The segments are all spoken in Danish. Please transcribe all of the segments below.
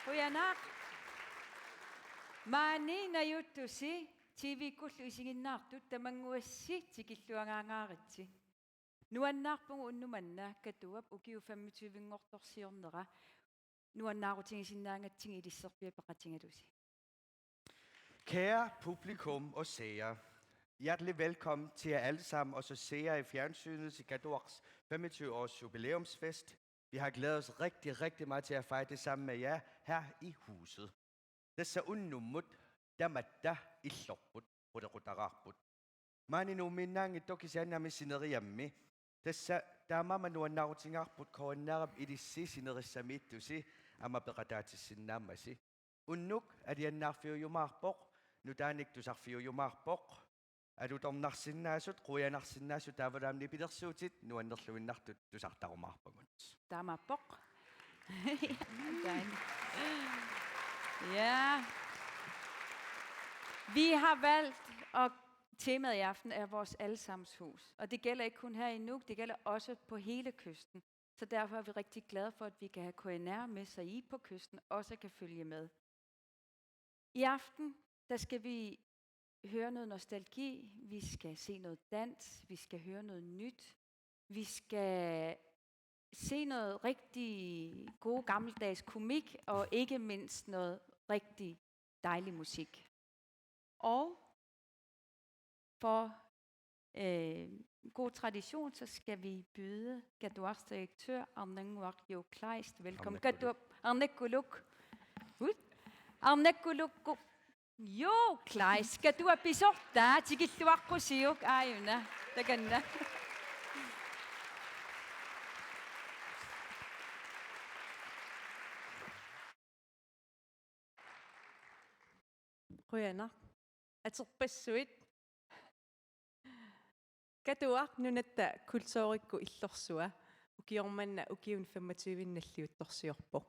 Huyanak. Maani najuttusi TV-kullu isiginnaartut tamanguassi tikilluangaaritsi. Nuannaarpungu unnumanna katuap ukiu 25-ngortorsiornera. Nuannaarutingisinnaangatsingi ilisserpiapaqatingalusi. Kære publikum og seere, hjertelig velkommen til jer alle sammen, og så seere i fjernsynet til Kaduaks 25-års jubilæumsfest. Vi har glædet os rigtig meget til at fejre det sammen med jer her i huset. Dessa unnumut, damatta illorput, rudaraqarput. Mani numinnaangi tokisiannami sineriammi. Dessa taamama nuannaarutingaarput koannarap ilissi sinerissamiittusi amapeqataatissinnaamasi. Unnuk adiannaarfiujumaarpoq, nutaaniktusarfiujumaarpoq. Alutornarsinnaasut, quyanarsinnaasut taavalaamni pilersuutit, nuannerluinnartut tusartarumaarpagut. Taamappoq. Ja. Vi har valgt, og temaet i aften er vores allesammens hus. Og det gælder ikke kun her i Nuuk, det gælder også på hele kysten. Så derfor er vi rigtig glade for, at vi kan have KNR med, så I på kysten også kan følge med. I aften, der skal vi høre noget nostalgi, vi skal se noget dans, vi skal høre noget nyt, vi skal se noget rigtig god gammeldags komik, og ikke mindst noget rigtig dejlig musik. Og for god tradition, så skal vi byde Kaduaks direktør Arnenguaq Jo Kleist velkommen. Arnekkuluk. Arnekkuluk. Jo Kleist, skal du have bisorta tikilluaqqusiuk ayuna takanna. Røyana. Aterpassuit. Kaduaq nunatta kultuurikku illorsuа ukiormanna ukiun 25-nalliuttorsiorpo.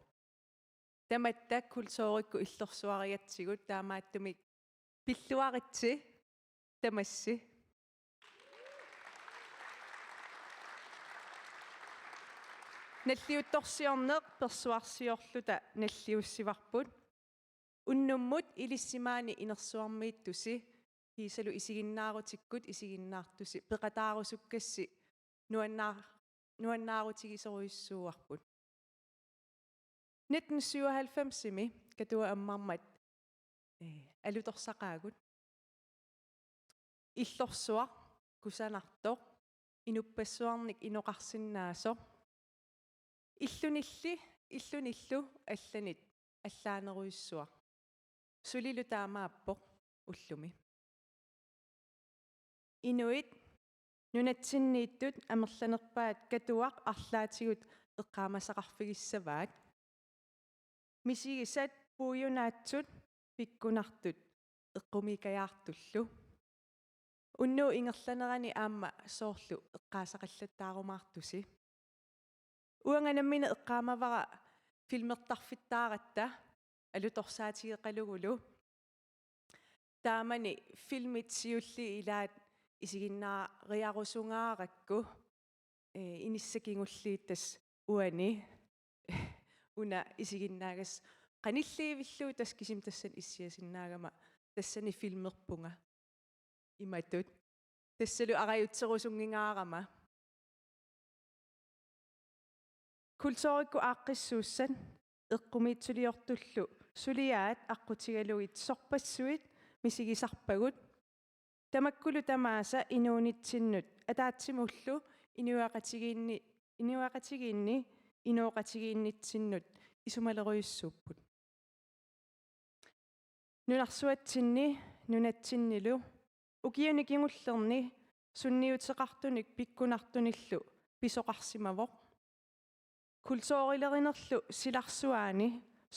Tamatta kultuurikku illorsuariatsigut taamaattumik pilluaritsi tamassi. Nalliuttorsiorneq persuarsiorluta nalliussivarput. Unnummut ilissimaani inersuarmiittusi hiisalu isiginnaarutikut isiginnaartusi peqataarusukassi nuannaarutikisoriussuuarput. 1997-imi katua ammarmat alutorsaqaagut illorsuar kusanartoq inuppassuarnik inoqarsinnaasoq illunillu allanit allaaneruissuaq sulilu taamaappoq ullumi inuit nunatsinniittut amerlanerpaat katuaq arlaatigut eqqaamasaqarfigissavaat misigisat puujunaatsut pikkunartut eqqumikajaartullu unnu ingerlanerani aamma soorlu eqqaasaqallattaarumaartusi uanganammina eqqaamavara filmertarfittaaratta alutorsaatigeqalugulu taamani filmitsiulli ilaat isiginnaariarusungaarakku inissakingulliittas uani una isiginnaagas qanilliivillu taskisim tassan issiasinnaagama tassani filmerpunga imatut tassalu arajutserusungingaarama kultuurikku aaqqissuussan eqqumiitsuliortullu suliaat aqqutigaluit sorpassuit misigisarpagut tamakkulu tamaasa inuunitsinnut ataatsimullu inuaqatigiinni inuoqatigiinnitsinnut isumaleruyussuupput nunarsuatsinni nunatsinnilu ukiunikingullerni sunniuteqartunik pikkunartunillu pisoqarsimavoq kultuurilerinerlu silarsuaani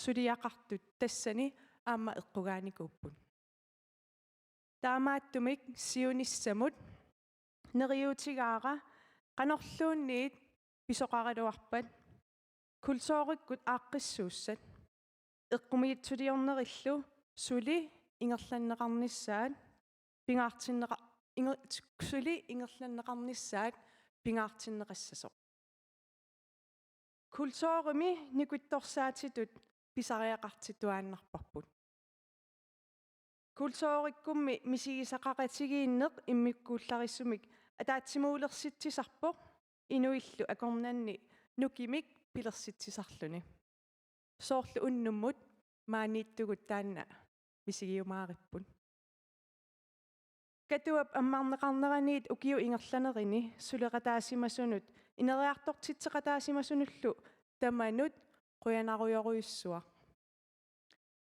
suliaqartut tassani aamma eqqugaanikууpput taamaattumik siunissamut neriutigaara qanorluunniit pisoqariluarpat kultuurikkut aaqqissuussat eqqumiitsuliornerillu suli ingerlanneqarnissaat suli ingerlanneqarnissaat pingaartinneqassasoq kultuurimi nikuttorsaatitut писариақартитуааннарпарпут культууриккумми мисигисақаратигииннеқ иммиккууллариссумик атаатсимуулерситсисарпоқ инуиллу акорнанни нукимик пилерситсисарлүни соорлу уннуммут maaнииттугут таанна мисигиумаариппут катуап аммаарнеқарнераниит укиу ингерланерини сулеқатаасимасунут инериартортитсеқатаасимасунуллу таманут қуянаруйоруйуссуа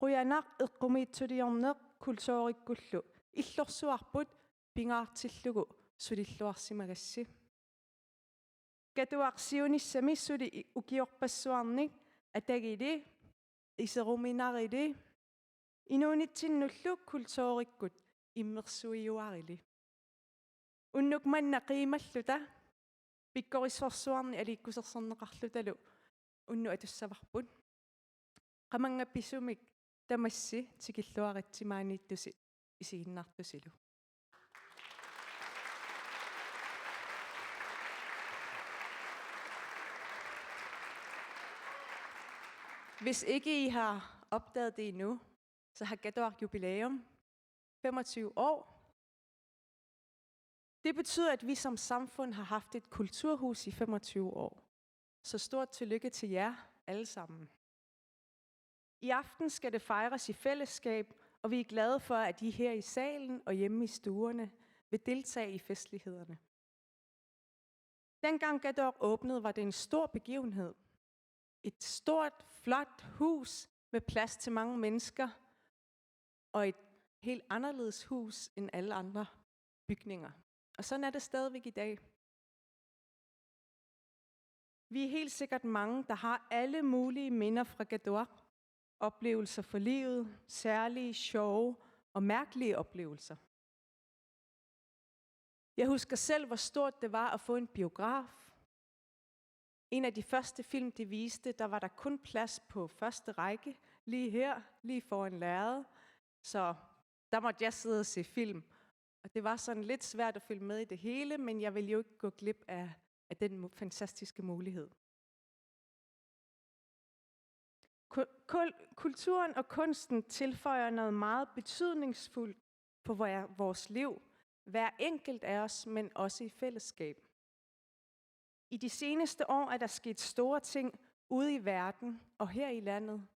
қуянақ эққумиитсулиорнеқ культууриккуллу иллорсуарпут пингаартиллугу сулиллуарсимагасси катуарсиуниссами сули укиорпассуарник атагили исеруминарили инуунитсиннуллу культууриккут иммерсуиуарили уннук манна қималлута пиккорисфорсуарни аликкусерсернеқарлуталу унну атуссаварпут qamangappisumik tamassi tikilluaritsimaaниittуси исигиннартусилу Hvis ikke I har opdaget det endnu, så har Gadoaq jubilæum 25 år. Det betyder, at vi som samfund har haft et kulturhus i 25 år. Så stort tillykke til jer alle sammen. I aften skal det fejres i fællesskab, og vi er glade for, at I her i salen og hjemme i stuerne vil deltage i festlighederne. Dengang Gadoaq åbnede, var det en stor begivenhed. Et stort, flot hus med plads til mange mennesker, og et helt anderledes hus end alle andre bygninger. Og sådan er det stadigvæk i dag. Vi er helt sikkert mange, der har alle mulige minder fra Gadoaq. Oplevelser for livet, særlige, sjove og mærkelige oplevelser. Jeg husker selv, hvor stort det var at få en biograf. En af de første film, de viste, der var der kun plads på første række, lige her, lige foran lærredet. Så der måtte jeg sidde og se film. Og det var sådan lidt svært at følge med i det hele, men jeg ville jo ikke gå glip af den fantastiske mulighed. Kulturen og kunsten tilføjer noget meget betydningsfuldt på vores liv. Hver enkelt af os, men også i fællesskab. I de seneste år er der sket store ting ude i verden og her i landet,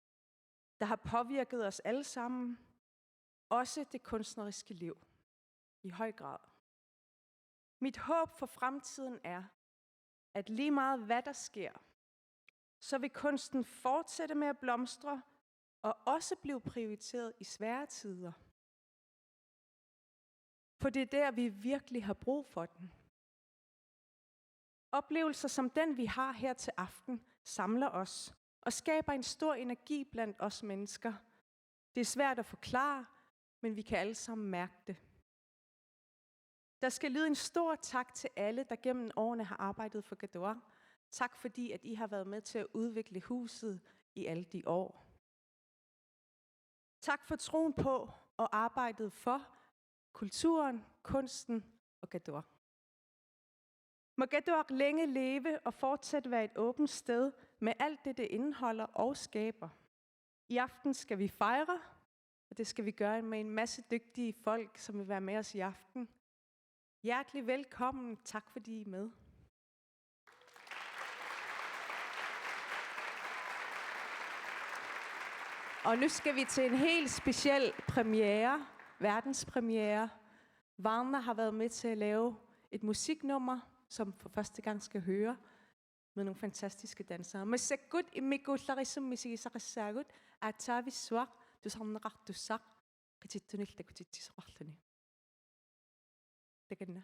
der har påvirket os alle sammen. Også det kunstneriske liv. I høj grad. Mit håb for fremtiden er, at lige meget hvad der sker, så vil kunsten fortsætte med at blomstre og også blive prioriteret i svære tider. For det er der, vi virkelig har brug for den. Oplevelser som den, vi har her til aften, samler os og skaber en stor energi blandt os mennesker. Det er svært at forklare, men vi kan alle sammen mærke det. Der skal lyde en stor tak til alle, der gennem årene har arbejdet for Gadoaq. Tak fordi, at I har været med til at udvikle huset i alle de år. Tak for troen på og arbejdet for kulturen, kunsten og Gadoaq. Må Gadoaq længe leve og fortsat være et åbent sted med alt det indeholder og skaber. I aften skal vi fejre, og det skal vi gøre med en masse dygtige folk, som vil være med os i aften. Hjertelig velkommen. Tak fordi I er med. Og nu skal vi til en helt speciel premiere, verdenspremiere. Varna har været med til at lave et musiknummer, som for første gang skal høre med nogle fantastiske dansere. Men så godt i mikullarisum misigisaqassaagut aataavissua tusarneqartussaq qitittuniltakutittisoqarluni. Takanna.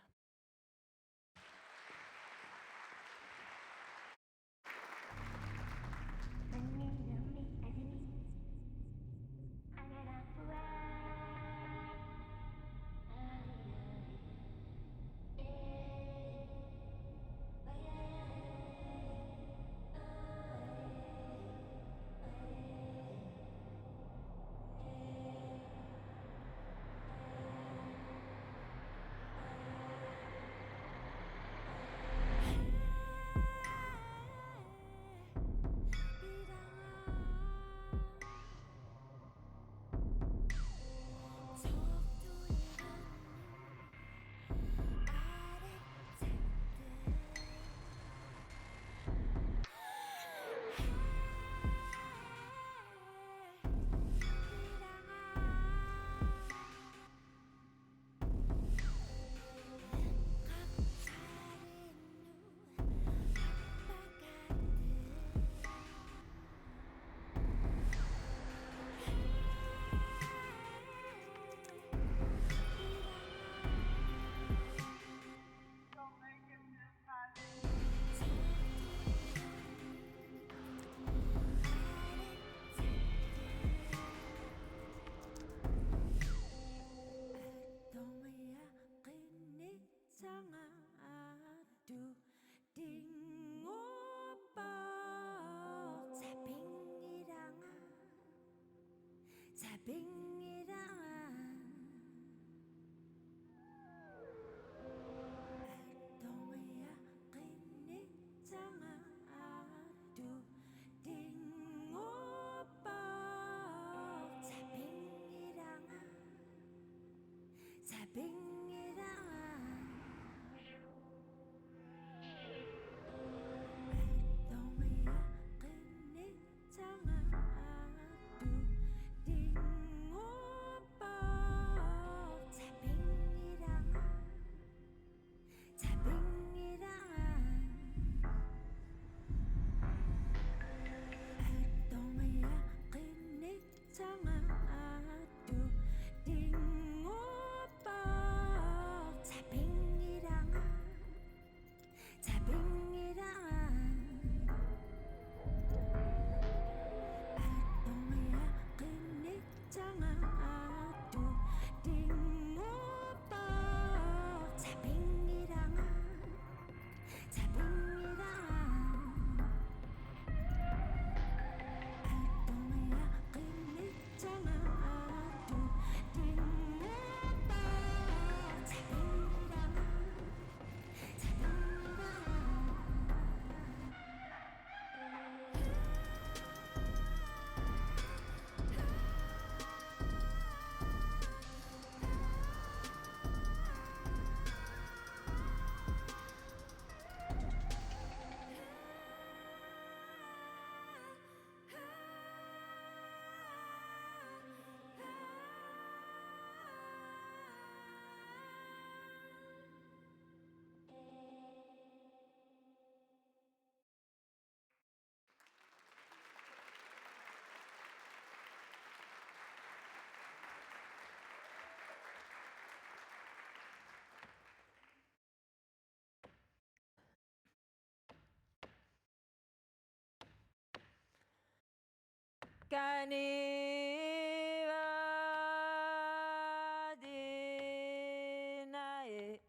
Kanivadinae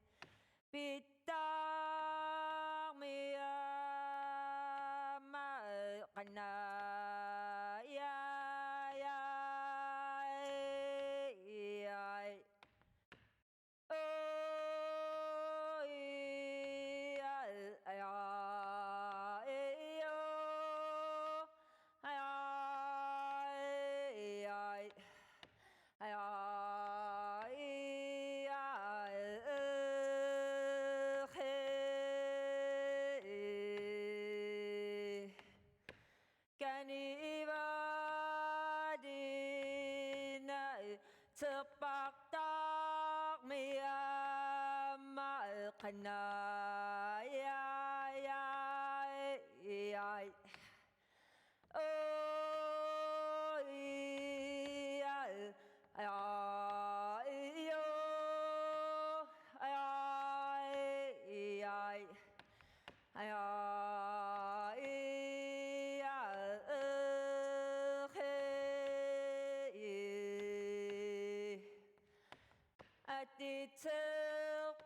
Pitangmia Kanaya Sepak mia ma kana ya oh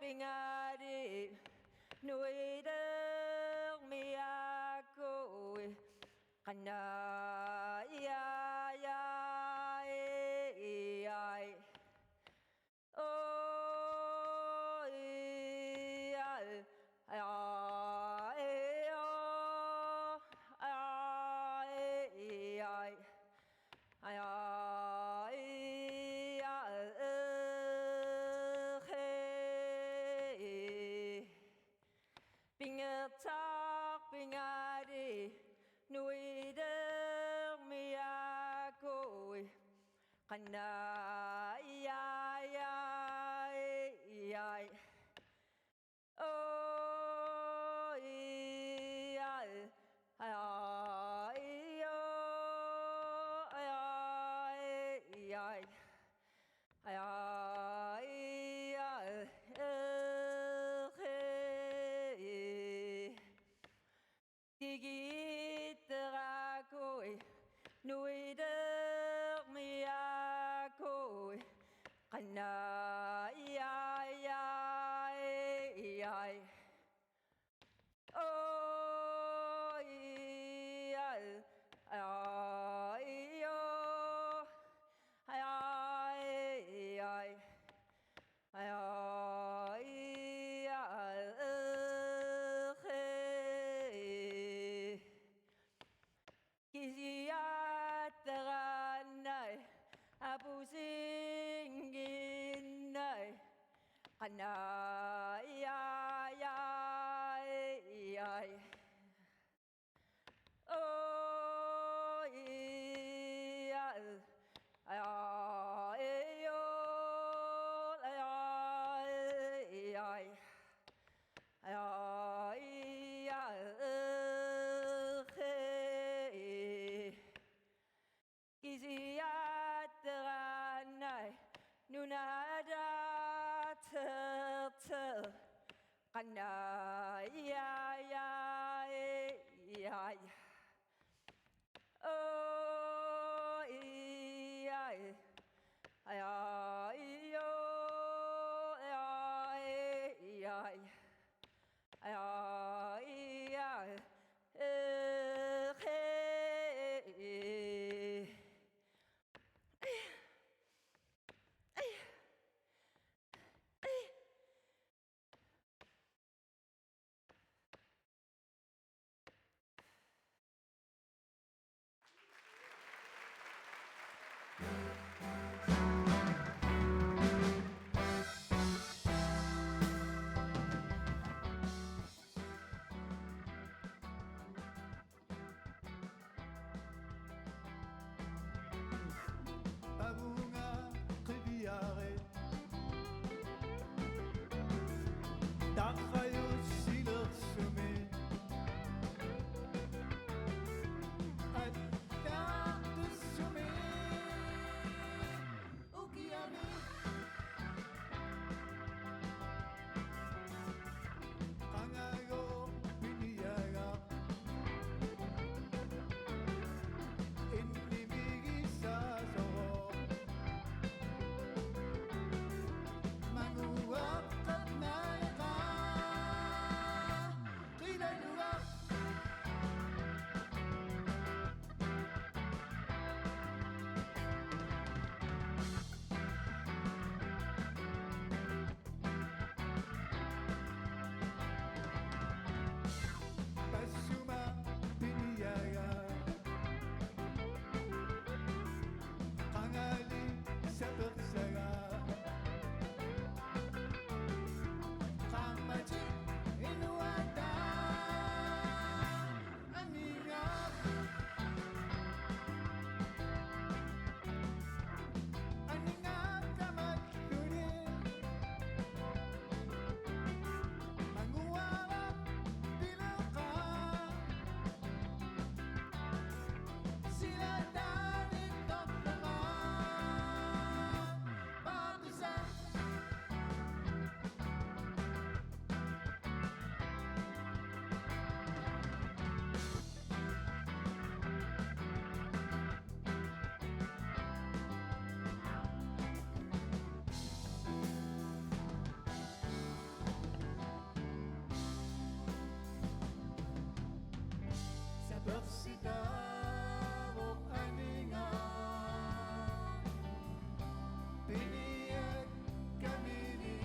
Pingari nuôi đất mia cô kana ya oh Pingari nuôi đất mia cô kana ya oh nuôi đất mia cô kana ya oh qanna ya ya ya oh ya ya yo ya ya ya ya Giziateranai nunada ter qanna ya ya ya oh ya ya yo ya ya ya ya Abunga qibiyare Takhayo silursume Attartussume Ukiyame Qangayo piniyaga Inni migisa Manguwakkat na ika Kinaluwak Pasuma piniyaga Qangali sa persaga Qamachi inuwata Aningap Aningap kamatlunin Manguwawak bilaka Sila danit at mga Pag-isa Sa bersika o aninga Piniyat kami ni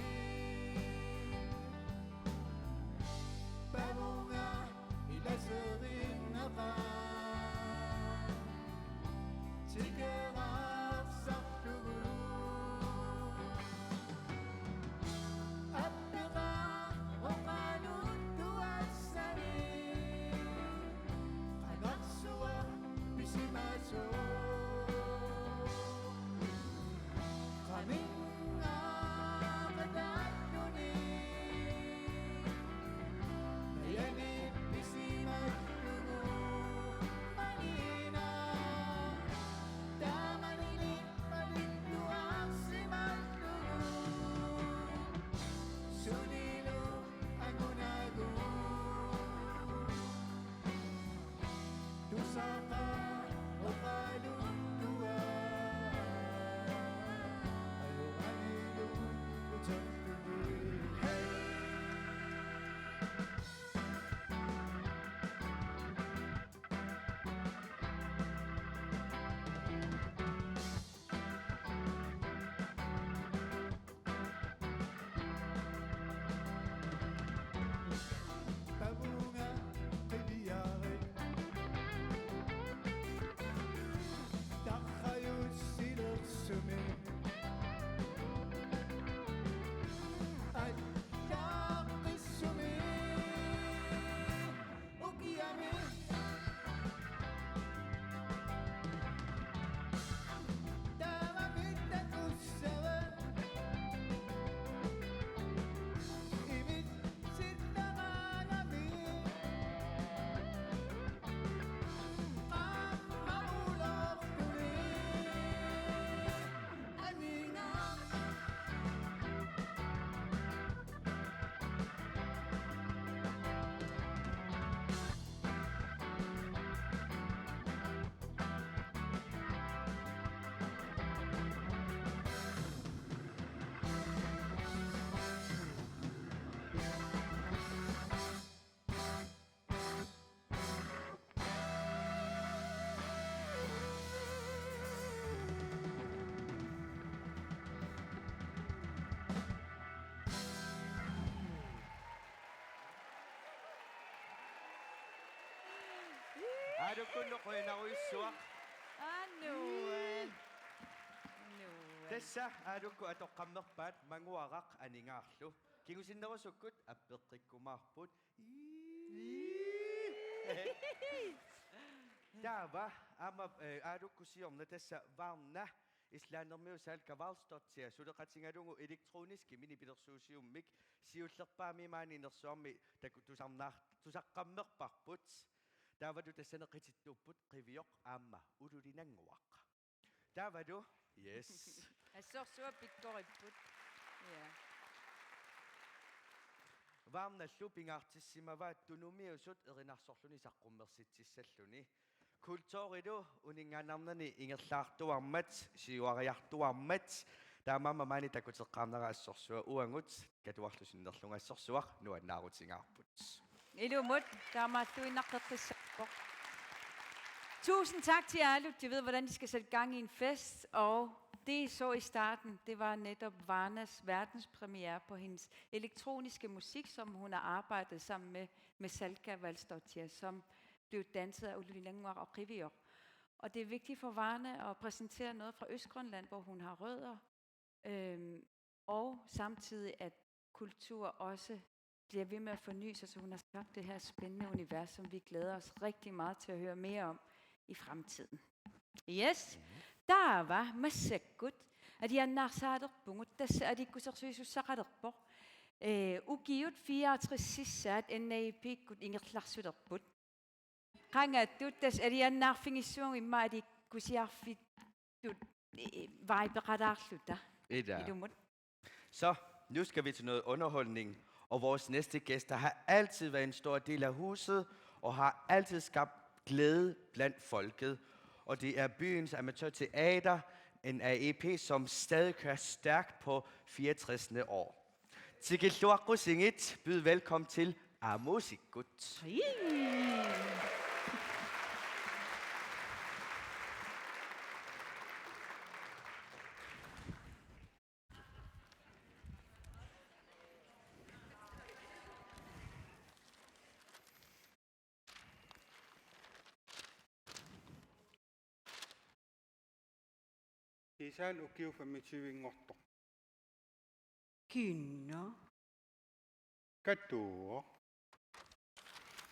Pabunga ilasarin na ka Sigarap sa tubo At pira o kanutuas sa rin Kanaksuwa pisimaso Kaming nakadalunin Nayanip pisimatlugo Manina Damaninig palinduang si matlugo Sunilo ang unago Tusaka o kay du kun nok en af udsua? Nu. Tässä adukku atoqqammerpaat manguaraq aningaarlu. Kingusinnerusukut appeqqikkumaarput. Taava ama adukku siorna tässä varna islaanermiusaal kavalstortia suleqatingalungu elektroniski minipilersuusiummik siullerpaamimaani inersuarmi tusaqqammerparput. Taavadu tässä neqitittuupput qivioq aamma ululinanguaq. Taavadu yes. Assorsua pitqoripput. Ja. Varnallu pingaartissimavaat tunumiusut erinarsorluni saqqummersitsissalluni. Kultuurilu uningaanarnani ingerlaartuarmat siuariartuarmat taamamma maani takuteqqaarnera assorsua uangut katuarlusinnerlungassorsuaq nuannaarutingaarput. Ilumut, taamaattuinnaqqeqqissarpoq. Tusind tak til jer alle. De ved, hvordan de skal sætte gang i en fest. Og det, I så i starten, det var netop Varnas verdenspremiere på hendes elektroniske musik, som hun har arbejdet sammen med Salka Valstortia, som blev danset af Ululinanguaq og Qivioq. Og det er vigtigt for Varna at præsentere noget fra Østgrønland, hvor hun har rødder. Og samtidig, at kultur også bliver ved med at forny sig, så hun har skabt det her spændende univers, som vi glæder os rigtig meget til at høre mere om i fremtiden. Yes, der var massekkut, at jeg narsaaderpungut, tässä adikkusersuisussaqalerpoq. Ugiut 64 sissaat NAP-kut ingerlarsulerput. Qangattut tas at jeg narfingissuung imma adikkusiarfittut vaipeqalaarluta. Ilumut. Så nu skal vi til noget underholdning, og vores næste gæster har altid været en stor del af huset, og har altid skabt glæde blandt folket. Og det er byens amatørteater, en AEP, som stadig kører stærkt på 64. år. Tikilluaqu singit, byd velkommen til Amusikut. Isaan ukiu 25-ngortoq. Kynno. Katuo.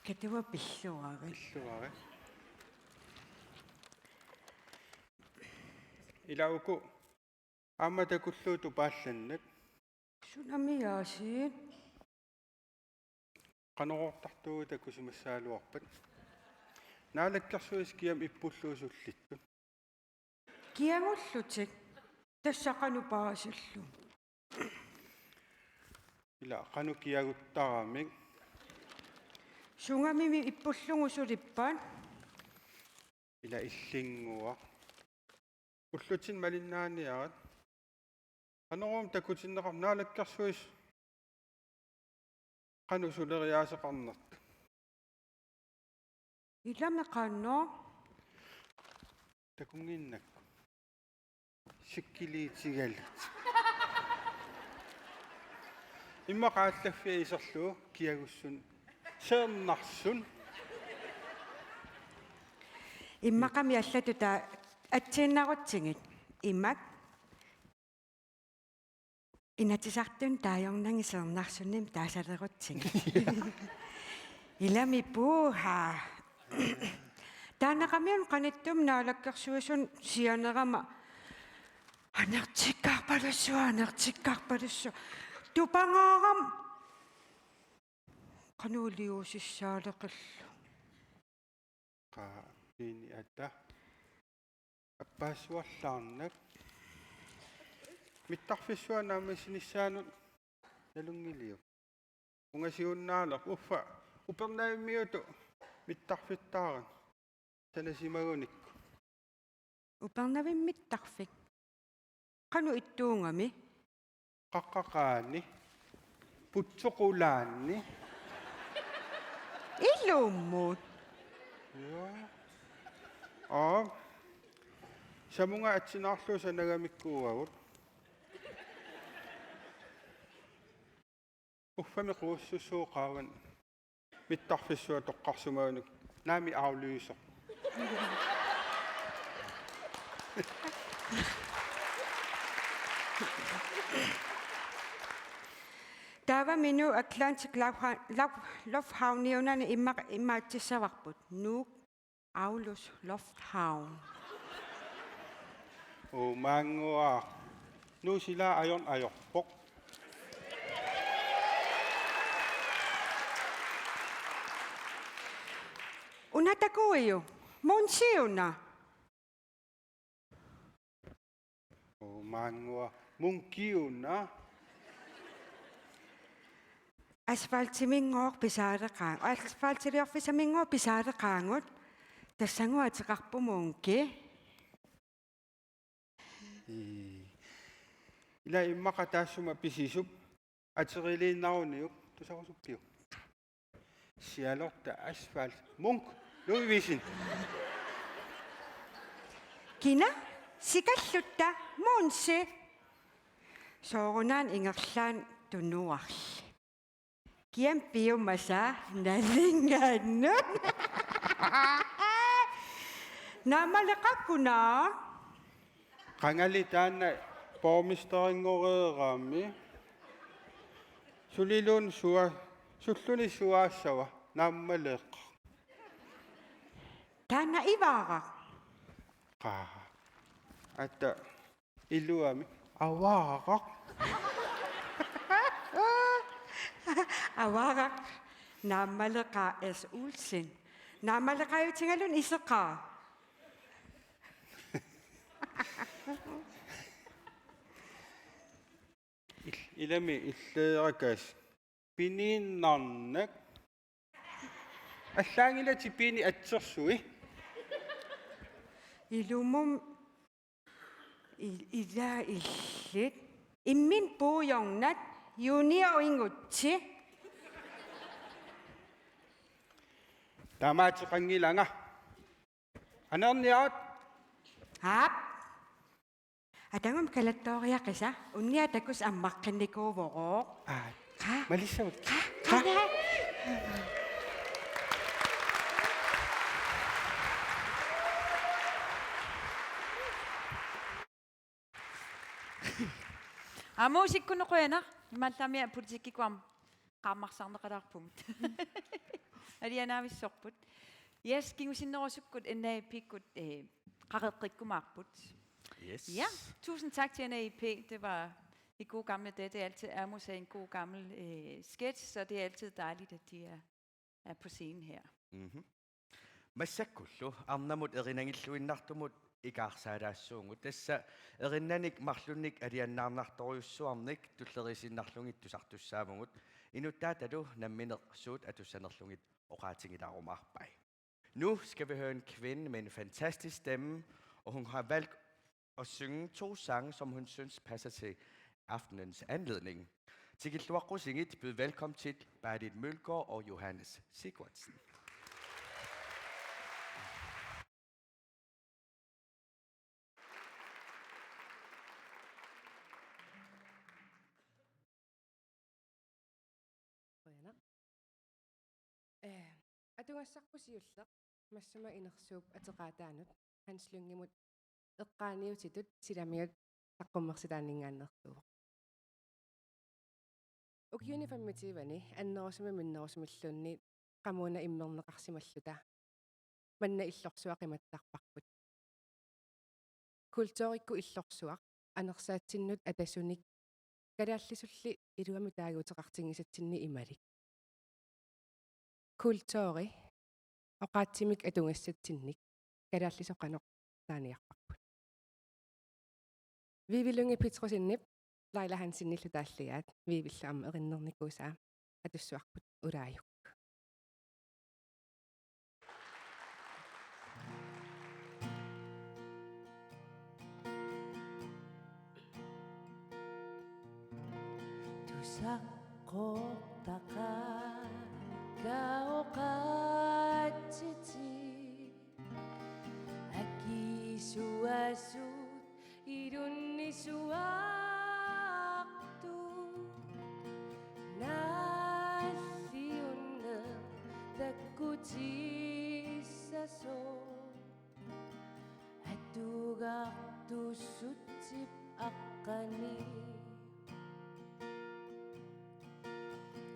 Katua pilluarit. Illuare. Ilauku amma takulluutu paallannat Sunamiaasiin. qanorortartugu takusumassaaluarpat. Naalakkarsuiskiam ippulluusullittu. Kiangullutik. Tassaqanu paasullu. Ila qanukiaguttaramik Sungamimi ippullungusulippan. ila illingua. Ullutin malinnaaniarat. Qanorum takutinneqar naalakkarsuis qanusuleriaaseqarnert. Ilameqanno. Takunginnak. Sikkiliitigalut. Imma qaallaffi iserluu kiagussun seernarsun Immaqami allatuta atsiinnarutsingit. Immak. Inatisartun taajornangiseernarsunnim taasalerutsingit. Ilami puuha. Taanaqamiun qanittum naalakkersuusun sianerama anertikkarpalussu tupangaaram qanuuliusissaaleqillu qa piini ata appaassuarlaarnak mittarfissuanaamisinissaanut nalungiliu ungasiunnaaleq uffa upernaimmiutu mittarfittaaran sanasimagunikku upernavimmittarfik qanu ittuungami qaqqaqaani putsoqulaanni illummut samunga atsinaarlu sanagamikkuugagut uffami quussussuuqaavan mittarfissua toqqarsumaanuk naami aarluisoq Der var minu Atlantic Lufthavnævnerne i Martisavakbut. Nu Aulus Lufthavn. Umangua. Nu sila ayon ayokpok. Unatakuyo. Monsiuna. Umangua. Mungkiuna. Asfaltimingor pisarakaan. Asfaltiriorfisamingor pisarakaangut. Tassanguatiqarpumunki. Ila imaka taasuma pisisup. Aterilinnauniuk. Tusaqusuppiu. Sialorta asfalt. Munk. Luivisin. Kina sikallutta muunsi. Soorunaan ingerlaan tunuarl. Kiam piumasa nalingannut. Naamaleqakkuna. Qangali taanna pormisteringoreeraammi. Sulilun sulluni suaassawa naammaleeq. Taana ivaara. Qaa. Atta iluami awaaqaq. Avaara. Naamaleqa as ulsin. Naamaleqayutingalun iseqaa. Ilami illeerakas piniinnarnak. Allaangilati piini atsersui. Ilumum ila illit. Immin puujornat junioringutsi. Tamaatiqangilanga. Anerniaat. Hap. Atangum kalattoriaqisa. Unniatakus ammaqqannikuuvoro. Malissavut. Kana. Muusikkunuquyana imaallamia politikkikuam qaammarsarneqalarpumut. Alianaamissorput. Yes, kingusinnerusukkut NAIP-kut qareqqikkumaarput. Yes. Ja, tusind tak til NAIP. Det var i gode gamle dage. Det er altid Amos en god gammel sketch, så det er altid dejligt, at de er på scenen her. Massakkullu arnamut erinangilluinnartumut ikaarsaalaassuungut tassa erinnanik marlunnik aliannaarnartoriussuarnik tullerisinnarlungit tusartussaamungut inuttaatalu namminersuut atussanerlungit oqaatingilarumaarpai. Nu skal vi høre en kvinde med en fantastisk stemme, og hun har valgt at synge 2 sange, som hun synes passer til aftenens anledning. Tikilluaqqusingit byd velkommen til Berlit Mølgaard og Johannes Sigurdsen. Атугассарпусиуллеq массама инерсууп атеqaataanut ханслунгимут эққааниутитут силамиут таққуммерситаанингаааннэртуо укиунифаммитивани аннерусами миннерусмиллуунни qamuna иммернеқарсималлута манна иллорсуақиматтарпарпут культуурикку иллорсуақ анерсаатсиннут атасуник калааллисулли илуами таагуутеқартингисатсинни ималик kultuuri oqaatsimik atungassatsinnik kalaallisoqanoq taaniarparput viivilungi pitrusinnip Laila Hansinnillu taalligaat viivillaam erinnernikkuusaa atussuarput ulaajuk tusaqqoqtaqa kaoqatsiti akisuasut irunnisuaqtu nalliunne takkutissaso tusutip akkani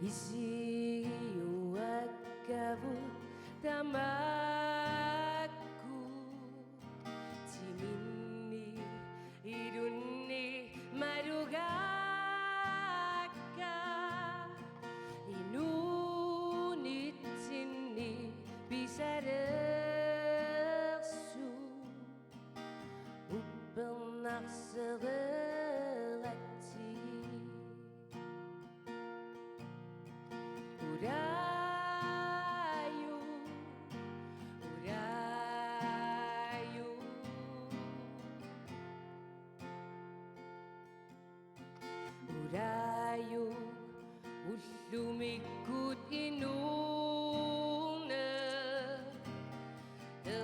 isiyuwagkavut tamakku timinni idunni marugakka inunitsinni bisareksu uppernaqsereratti Urayu, urayu Urayu, ullumikut inuna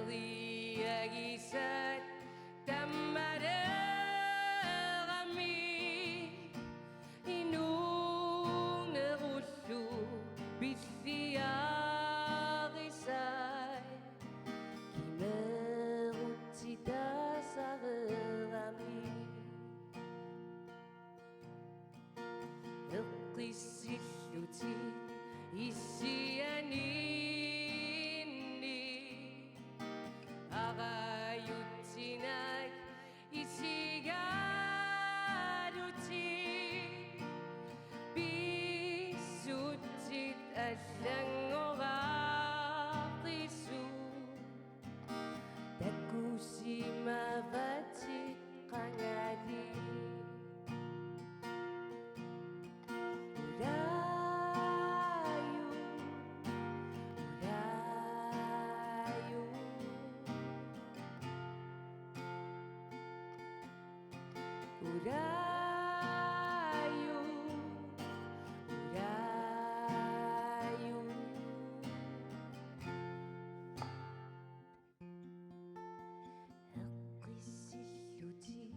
Riyagisat tamarami Inuna ullu Bithiyagisay Kimerutsita sarami Eqqisillutit issiyaninni Agayutsinay isigarutit Bisutsit allangoraqisu Takusimavatit qangali Urayu, urayu Urayu, urayu Eqqisillutit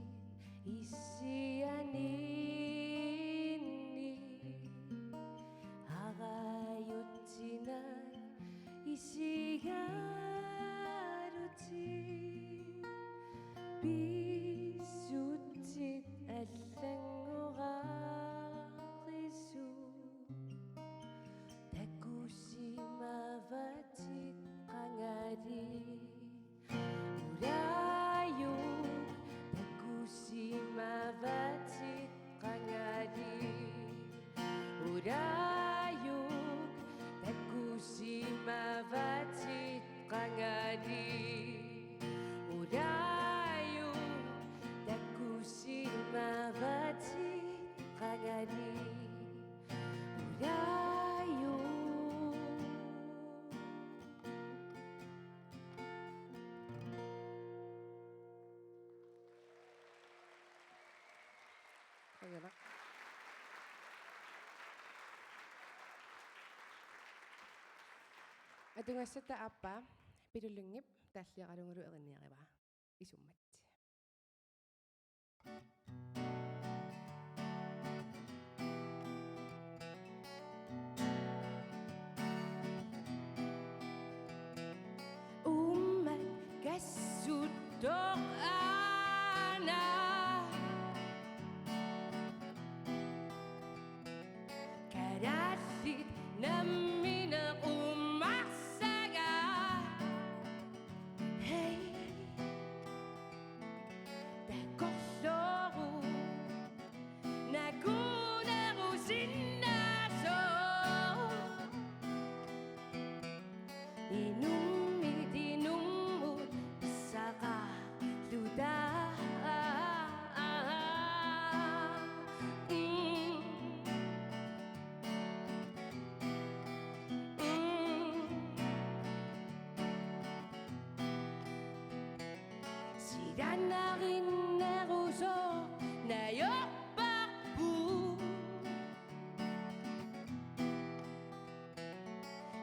issiyaninni Agayutsinay isigarutit Bisutsit allangoraqisu Takusimavatit qangali Urayu Takusimavatit qangali Urayu Takusimavatit qangali Urayu Takusimavatit qangali Urayu Kagana. Adungassata appa pirulungip talliaqalungulu erinniariva isummat. Umat kasudok ana Karasit namina umaksaga Hey Takosoru Nagunaru sinnaso Inumit inumut saka luda Sidanarin naruso na yokbakbu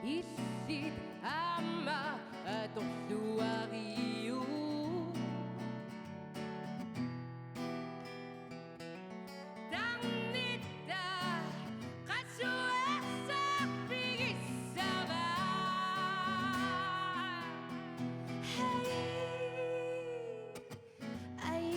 Isit ama atong luwariyo Tangnita kasuwasak pigisaba Hey, ay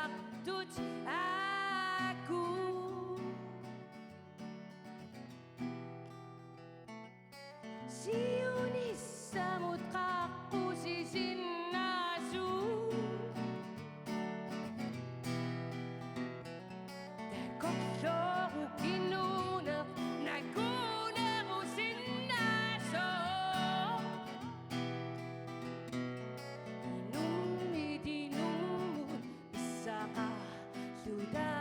ahtut aku Siunissa mut kakkusi sinna asuu Kokloru kinuna nakuneru sinna soo Inummidinummun bisaka luda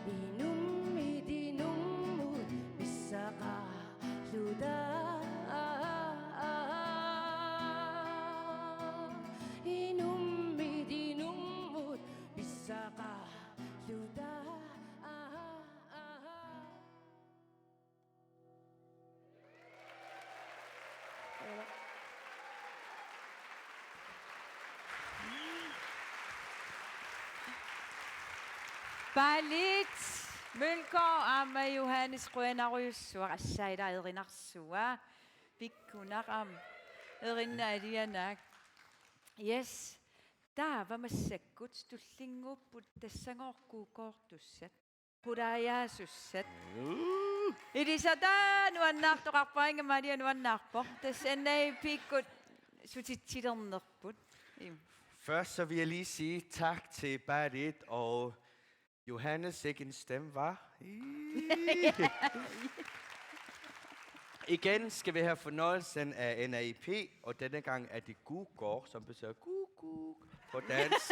Inummidinummun bisaka luda Inummidinummun bisaka luda Balit Mølgaard amma Johannes Grønarøssuar assaida erinarsuа pikkunaram erinnaalianak. Yes. Taava massakkut tullingupput tassangorkuukoortussat. Pudaajaasussat. Ilisata nuannaartoqarpainga malia nuannaarpor tassannai pikkut sutittilernerput. Først så vil jeg lige sige tak til Barit og Johannes, sikke en stemme, var. Igen skal vi have fornøjelsen af NAIP, og denne gang er det Gugor, som betyder gugug på dansk.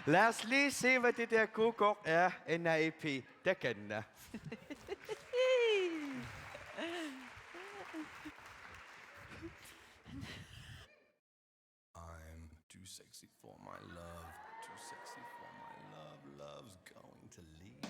Lad os lige se, hvad det der Gugor er, NAIP. Der kan den er. I'm too sexy for my love, too sexy for my love, love's going to leave.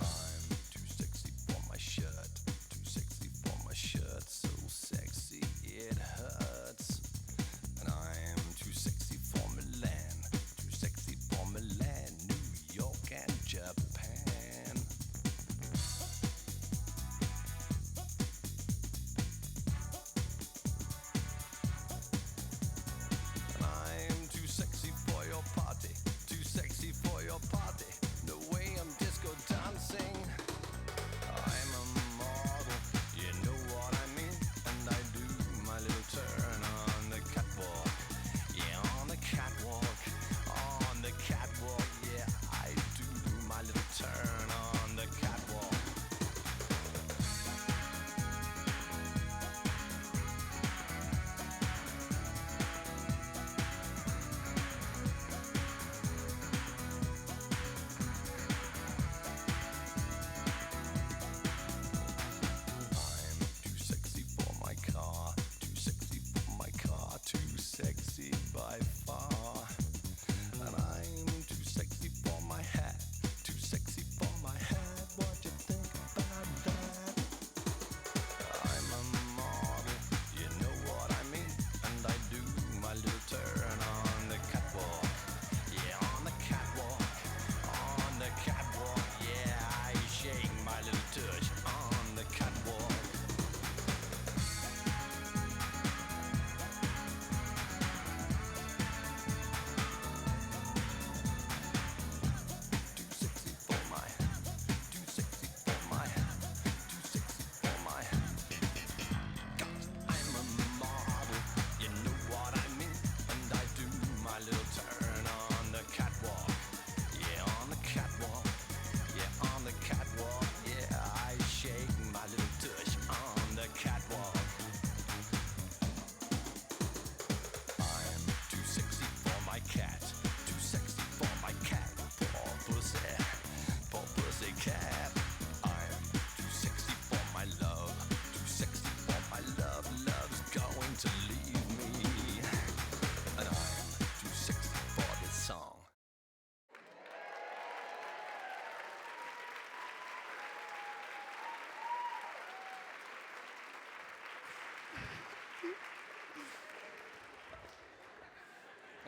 I'm too sexy for my shirt, too sexy for my shirt, so sexy it hurts. And I'm too sexy for Milan, too sexy for Milan, New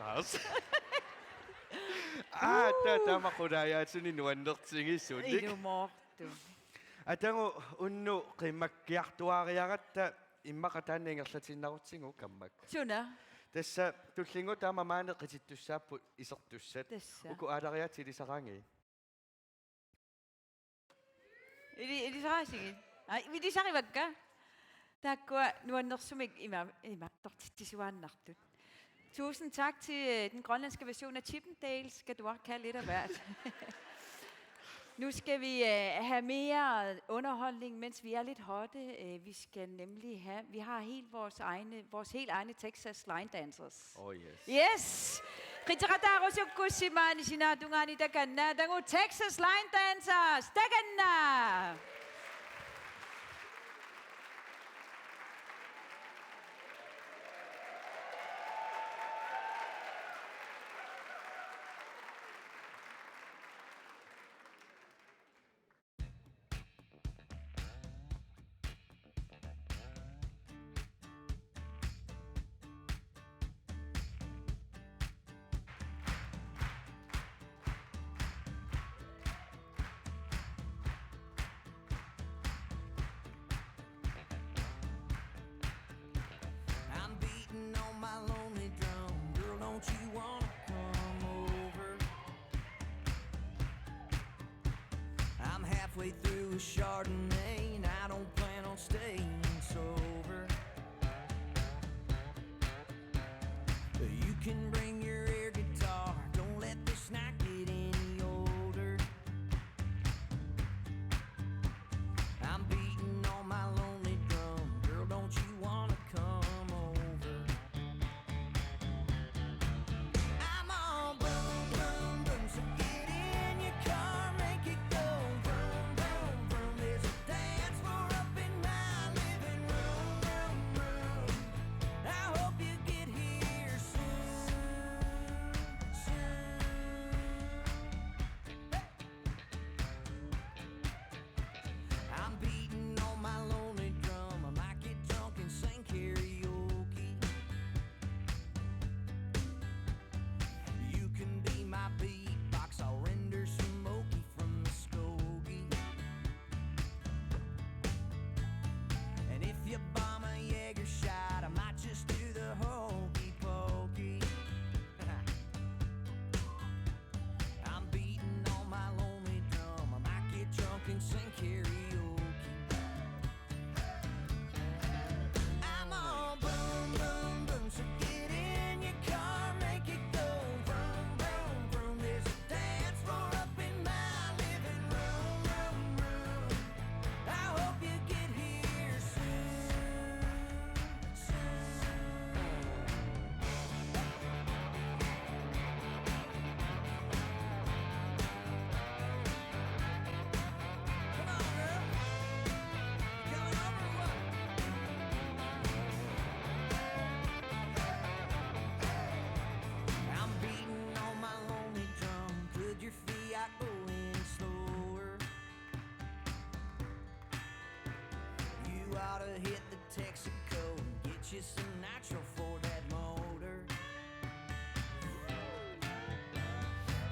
taas. Tämä kodaya at nuannertingi sunnik. Idumortu. Atango unnu qimmakkiartuariagatta immaqataanniingerlatinnarutsigu kammak. Suna. Tässä tullingu tama maane qitittussaappu isertussat. Tässä. Uku alariatilisaqangi. Ili saasigi. Ai, ili sarivakka. Takkua nuannersumik ima tortitsisuannartut. Tusind tak til den grønlandske version af Chippendales. Skal du også kalde lidt af hvert. Nu skal vi have mere underholdning, mens vi er lidt hotte. Vi skal nemlig have, vi har vores helt egne Texas Line Dancers. Oh yes. Yes! Ritsarataro sukkusiman sinadungani daganna dangu Texas Line Dancers daganna! I'm beating on my lonely drum. Girl, don't you wanna come over? I'm halfway through a Chardonnay and I don't plan on staying sober. You can bring your air guitar. Don't let this night get any older. I'm beating on my lonely drum. Girl, don't you wanna come over? I'm all boom, boom, boom. So get in your car, make it go vroom, vroom, vroom. There's a dance floor up in my living room, room, room. I hope you get here soon, soon. I'm beating on my lonely drum. I might get drunk and sing karaoke. You can be my beatbox. I'll render smoky from the Skokie. And if you bomb a Jaeger shot, I might just do the hokey pokey. I'm beating on my lonely drum. I might get drunk and sing karaoke. I'm all boom, boom, boom. So get in your car, make it go vroom, vroom, vroom. There's a dance floor up in my living room, room, room. I hope you get here soon, soon. Come on, girl. You coming over or what? I'm beating on my lonely drum. Could your Fiat go any slower? You oughta hit the Texaco and get you some nitro for that motor.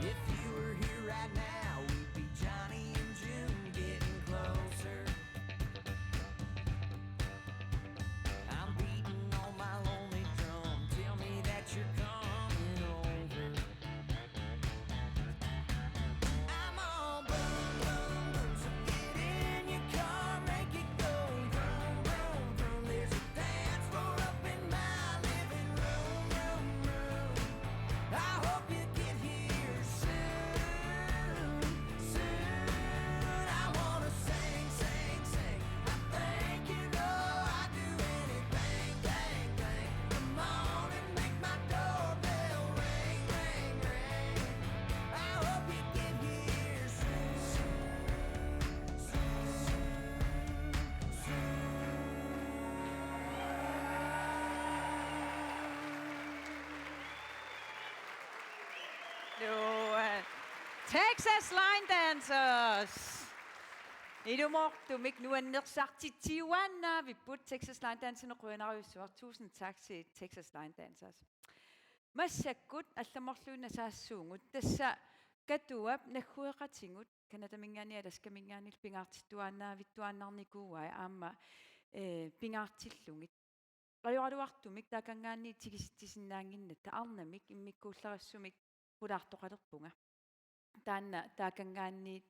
If you were here right now, we'd be Johnny and June getting closer. I'm beating on my lonely drum. Tell me that you're coming over. I'm all boom, boom, boom. So get in your car, make it go vroom, vroom, vroom. There's a dance floor up in my living room, room, room. I hope you get here soon, soon. I wanna sing, sing, sing. I think you know I'd do anything, dang, dang. Come on and make my doorbell ring, ring, ring. I hope you get here soon, soon, soon. Nu, Texas Line Dancers. Idumortu mik nuannersarti Tijuana. Vi burde Texas Line Dancers og Tusind tak til Texas Line Dancers. массаккут алламорлуинасаассуунгут тасса катуап наггуеқатингут канатаминганиалас камингаанил пингаартиттуааннаавиттуааннарникууай аама пингаартиллугит qajorluartumik taakangaanni tigisittisinnaanginnat arnamik immikkuullarassumik pulaartoqalerpunga taanna taakangaanniit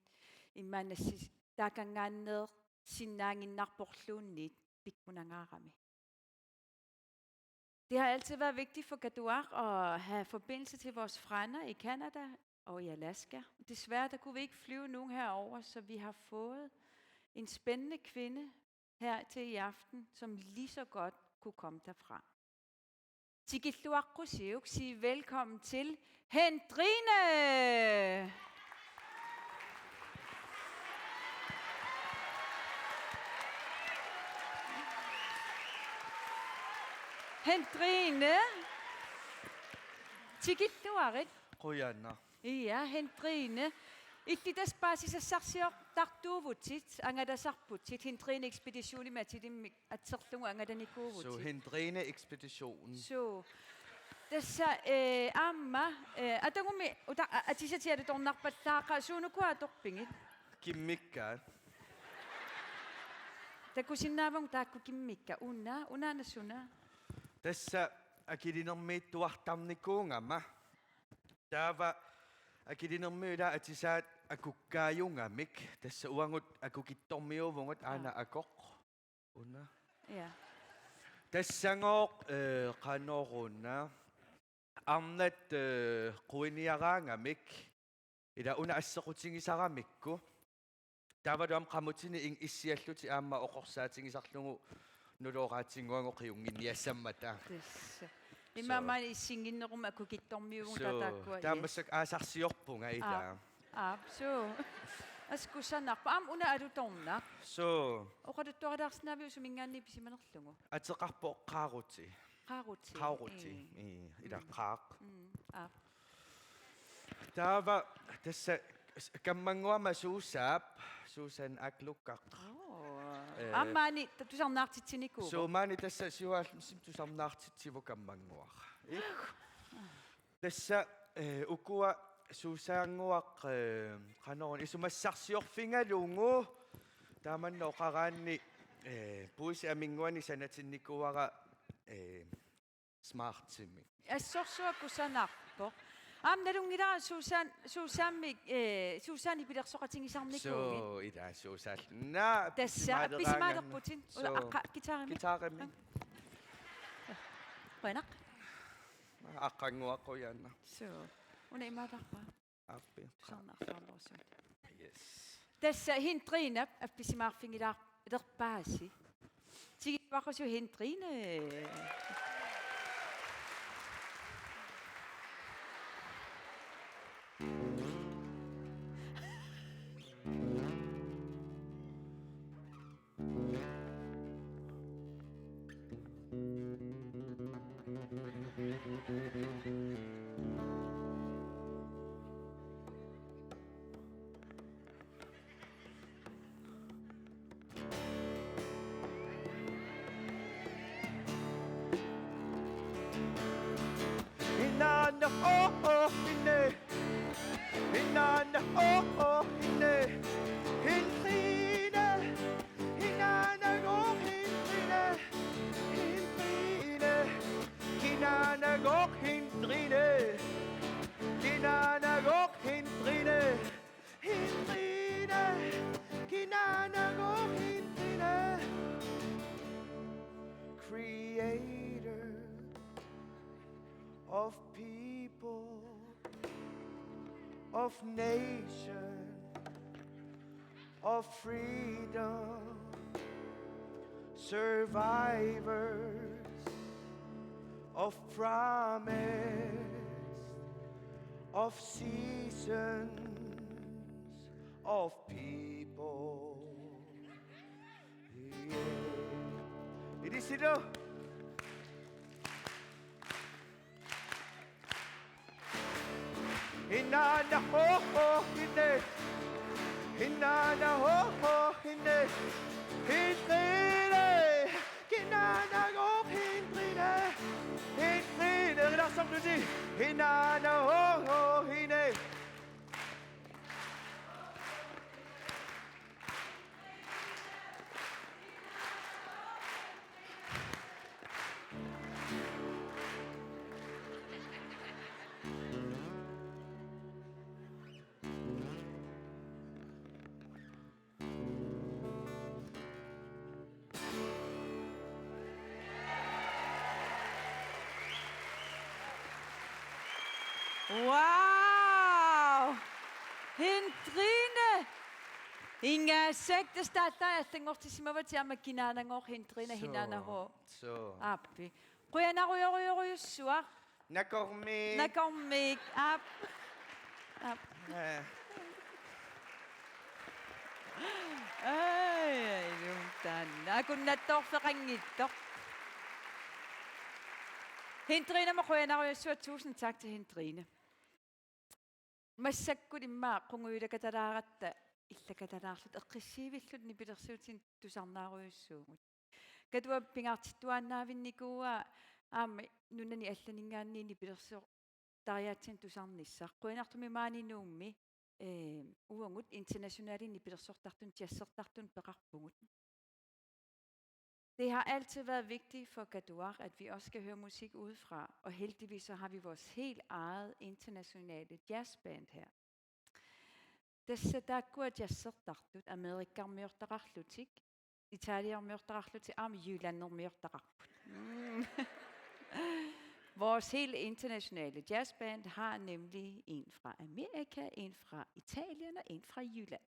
immaanassis taakangaanneer sinnaanginnarporluunniit pikmunangaarami. Det har altid været vigtigt for Kaduaq at have forbindelse til vores frænder i Canada og i Alaska. Desværre der kunne vi ikke flyve nogen herover, så vi har fået en spændende kvinde her til i aften, som lige så godt kunne komme derfra. Tigitluaqqusiuk, sig velkommen til Hendrine! Hendrine! Tigitluaqit. Quyanna. Ja, Hendrine. Illitas paasissassarsior tartuuvutit angadasarputit Hendrine ekspedition imatidim atserlungu angadanikuuvutit. Så Hendrine ekspeditionen. So tässä amma atangumi uta atisatiade tornarpattaaqa suunukua torpingit. Kimmikka. Takusinnaavang taakku kimmikka unaanassuna. Tässä akidinermiittuartarnikuungama. Taava akidinermiula atisaat akukkaayungamik. Tässä uangut akukittormiuvungut aana akoq. Una. Ja. Tassangoq qanoruna arnat quiniaraangamik ila una assequtingisaramikku taavaduam qamutini ing issialluti aamma oqorsaatingisarlungu nulooqaatinguango qiunginiassammata Tässä. Imamani isinginnerum akukittormiuvun tatakkua. taammassak aasarsiorpunga ila So. Askusanarpa am una adutornaq. so Oqaduttuaradaarsinaaviu sumingaanni pisimanerlungu. ateqarpo qaaruti Qaaruti. ila qaaq Ah. taava tässä kammanguama Susan aklukkaq Ammaani tusarnaartitsinikuuvo. so maani tässä siuaalsim tusarnaartitsivu kammanguaq tässä ukua suusaanguaq qanorun isumassarsiorfingalungu taamannoqaraanni puisi aminguani sanatinnikuara smartsimmi Assorsuakkusanarpo. Nalungilaa Susanni pilersoqatingisarnikuugi. so ida suusaalna Tässä pisimaalerputin. Gitaarimi. gitaarimi Qanaq. aqqanguaqquyanna So. Una imatarpa. appi Tusarnaarfaarlorsu. yes Tässä Hendrine appisimaarfingilaar ederpaasi. Tigitluaqqusiu Hendrine. Inanna inne Inanna inne Hendrine Inanna Hendrine Hendrine Inanna Hendrine Inanna Hendrine Hendrine Inanna Hendrine Creator of people, of nation, of freedom, survivors of promise, of seasons, of people. Yeah. It is it. Inanna inne Inanna inne Hendrine Inanna Hendrine Hendrine, redação do dia hinanden, ho, ho, hinde. Wow! Hindrine! Inga sekte starta atengortisima tiama kinanangor hindrine hinanaho. Så. Appi. Quyana ruyussuar. Nakormi. Nakommik. Ap. Ap. Ai, juntanna. Kunnattorferangittor. Hindrine med quyana ruyussuar. Tusind tak til Hindrine. Massakkut immaa qunguilakatalaaratta illakatalaarlut eqqissivillут nipilersuutin tusarnaaruissuugut katua pingaartittuannaavinnikuua aamma nunani allaningaanni nipilersuuq tariaatsin tusarnissaq quinartumi maaninuummi uangut internationali nipilersortartun tiassertartun peqarpugut. Det har altid været vigtigt for Gaduar, at vi også skal høre musik udefra, og heldigvis så har vi vores helt eget internationale jazzband her. Tässä takkua jazzertartut, amerikkarmiortaqarlutik, italiarmiortaqarlutik, jyllannermiortaqarput. Vores helt internationale jazzband har nemlig en fra Amerika, en fra Italien og en fra Jylland.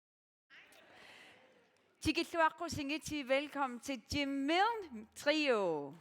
Tikilluaqqu singiti, velkommen til Jim Milne Trio.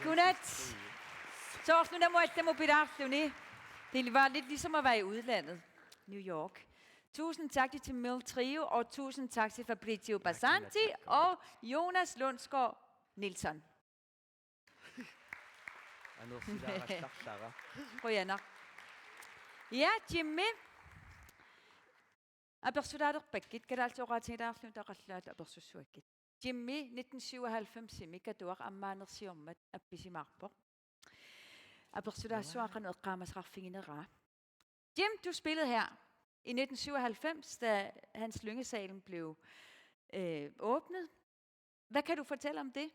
Godnat. Så nu må jeg mobilarflyvende. Det var lidt ligesom at være i udlandet. New York. Tusind tak til Tamil Trio, og tusind tak til Fabrizio Basanti og Jonas Lundsgaard Nielsen. Ja, Jimmy. Abersudaderpakket, kan altså rættidarflyvende, der rættidarflyvende, abersusuakket. Jimmy, 1997, Simika, du har ammaner siommet, abisimarpo. Abersudadersuakken og Kramasraffingenera. Jim, du spillede her i 1997, da Hans Lynge-salen blev åbnet. Hvad kan du fortælle om det?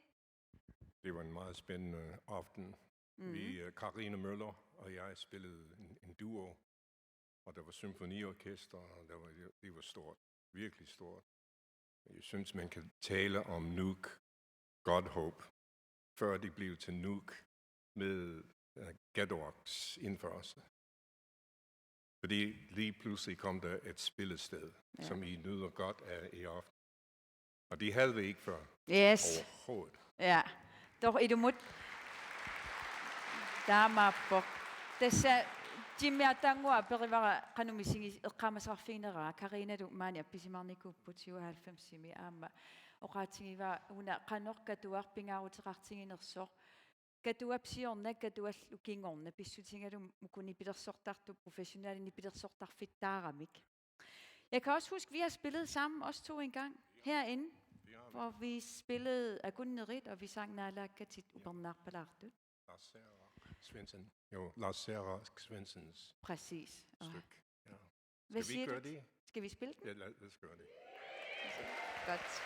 Det var en meget spændende aften. Karine Møller og jeg spillede en duo, og der var symfoniorkester, og det var stort, virkelig stort. Jeg synes, man kan tale om Nuuk, God Hope, før de blev til Nuuk med Gadorks indførelse. Fordi lige pludselig kom der et spillested, som I nyder godt af i aften. Og det havde vi ikke før. Yes. Overhovedet. Ja. Doch i du mut. Der var på. Det sagde Jimmy Atango berivara kanumising Kramasraffinera. Karina du mania pisimarniku på 92 simi amma. Og ratingi var hun kanor katuar pingarutrartinginersor. Katua psiorne katua lukingorne pisutinga du mukuni bider sortartu professionelle ni bider sortar fitaramik. Jeg kan også huske, vi har spillet sammen, os to en gang, herinde, hvor vi spillede Agunnerit, og vi sang Nala Katit Ubernar Palartu. Lars Sera Svendsens Præcis. stykke. Ja. Hvad Skal vi siger gøre du? det? Skal vi spille den? Ja, lad os gøre det. Godt.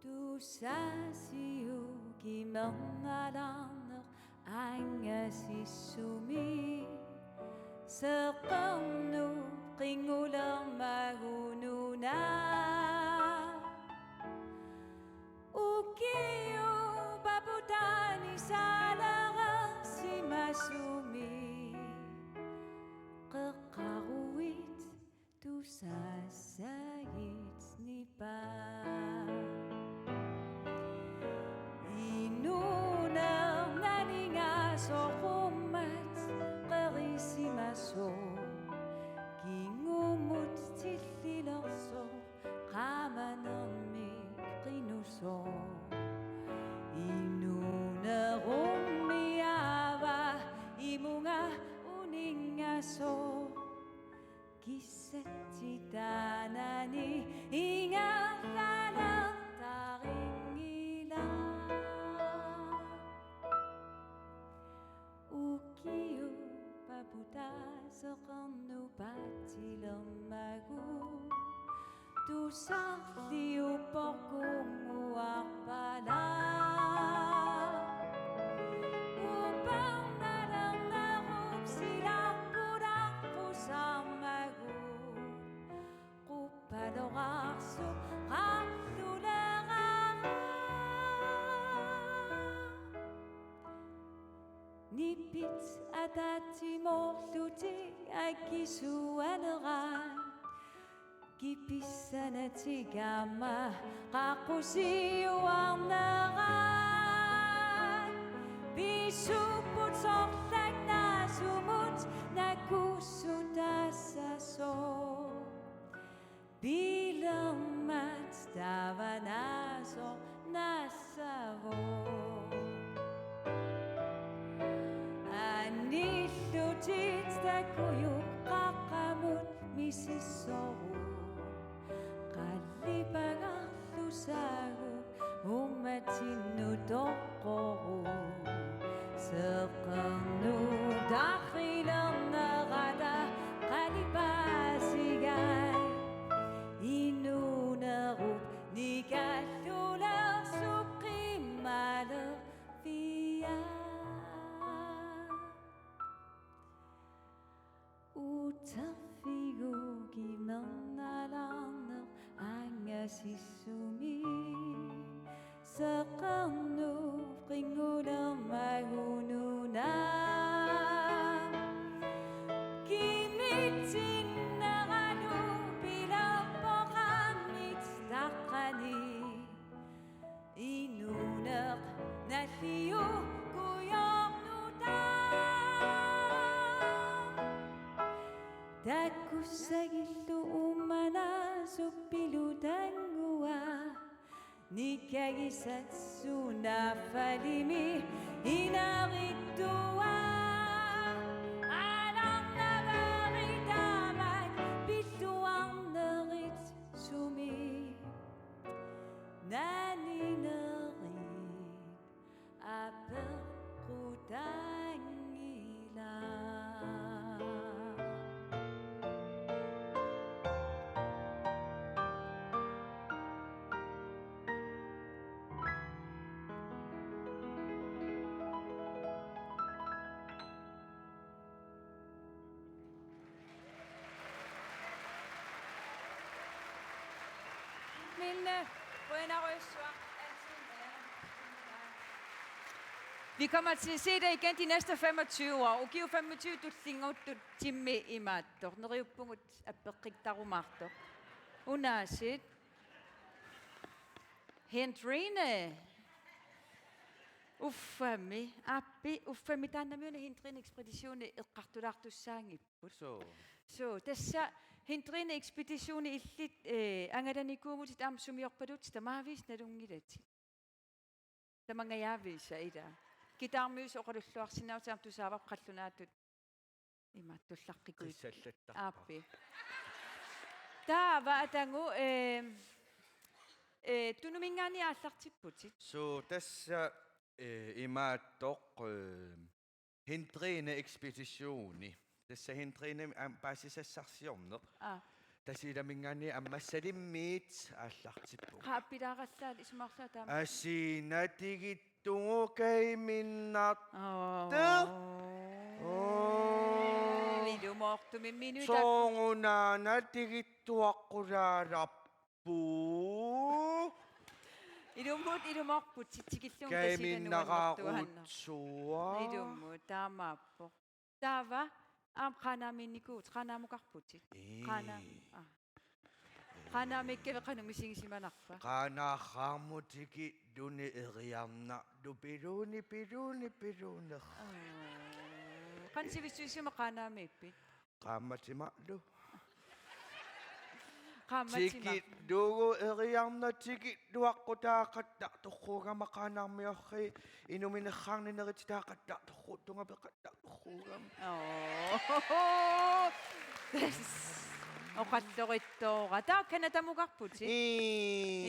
Du sasiu gimanalaner angasisumi serqarnu qingular mahununa ukiu babutani salara simasumi qeqaruit du sasayit nipa so kiu paputa seqarnu patilermagu tusarliu porkungu arpala uparnalernarup silaqqularqusarmagu quppalorarsu Nipit atati morluti akisuaneran Kipissanati gamma qaqusiuarneran Pisuput sortak nasumut nakusutassaso Bilermat tavanaso nassavo Anillutit takujuqqaqqamut misissoru qallipagarlusagu ummatinnu toqqoru seqqernu taqilernerada qalipasigai inunerup nikallulersup qimmaler via Utafigu gimernalarner angasissumi Seqarnu qingulermahununa Kimitsinneranu pilerpoqammit taqqani Inuneq nalliu Takussagillu ummana suppilutangua Nikagisatsuna falimi inarittua Alarnavaritamak pittuarnerit sumi Naninerit aperqutangila Vi kommer til at se dig igen de næste 25 år. Ukiu 25 tutlingut timme imattor. Neriuppungut appeqittarumartor. Unasit. Hendrine. Uffami. Uffami taannamyuna Hendrine ekspeditioni eqqartulartussaangipput. So tässä Hendrine ekspeditioni illit angadanikuumutit amsumiorpadut tamaaviisnalungilati. Tamangayaaviisa ida. Kitarmyys oqalulluarsinnautaam tusaavaq qallunaatut imattullarqikuit aappi taava atangu tunumingaani aallartipputit Så tässä imaattoq Hendrine ekspeditioni. Tässä Hendrine basissassarsiorneq. Tasilamingaani ammassalimmiit aallartippu. qaappilaaqallaat isumarlaataam Asinatigittungu minnatte. Idumortumin minuta. Soongunaana tigittuaqqulaarappu. Idumorput sitsikillung Kaiminaqaaquutsua. Idummut taamaappo. Taava qanaaminnikuut qanaamuqarputit. Qanaamikkeveqanumisingissimanarpa. Qanaaqaarmutiki duni eriarna dupiluni. Qansivissuissima qanaamiippit. Qaammatimaqlu. Qaammatima. Dugu eriarna tiki duaqqutaaqattaqtorruugama qanaarmiorri inuminerraarninerititaaqattaqtorruuttungapeqattaqtorruugam. Oqallorittoora. Taa kanatamuqarputi.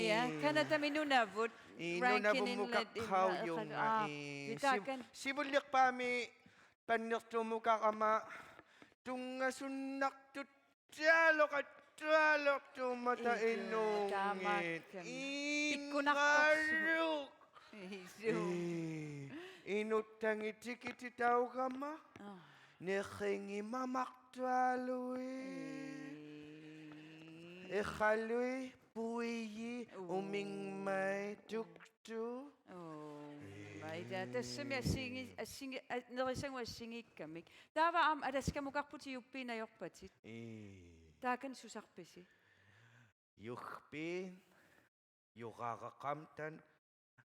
Ja, kanataminunavut. Inunavumuqaqqaujunga. Sivulliqpaami Panirtumukarama tungasunnaktut tialoqattualoqtuumata innuungit inqalluk inuttangitikititaugama neqingimamartualui eqallui puiyi umingmai tuktu tässä mä nerisangu assingikkamik. Der var om, at der skal mugarpu til jubbin og jobbatit. Der kan susarpesi. Jubbin, juraqaqamtan,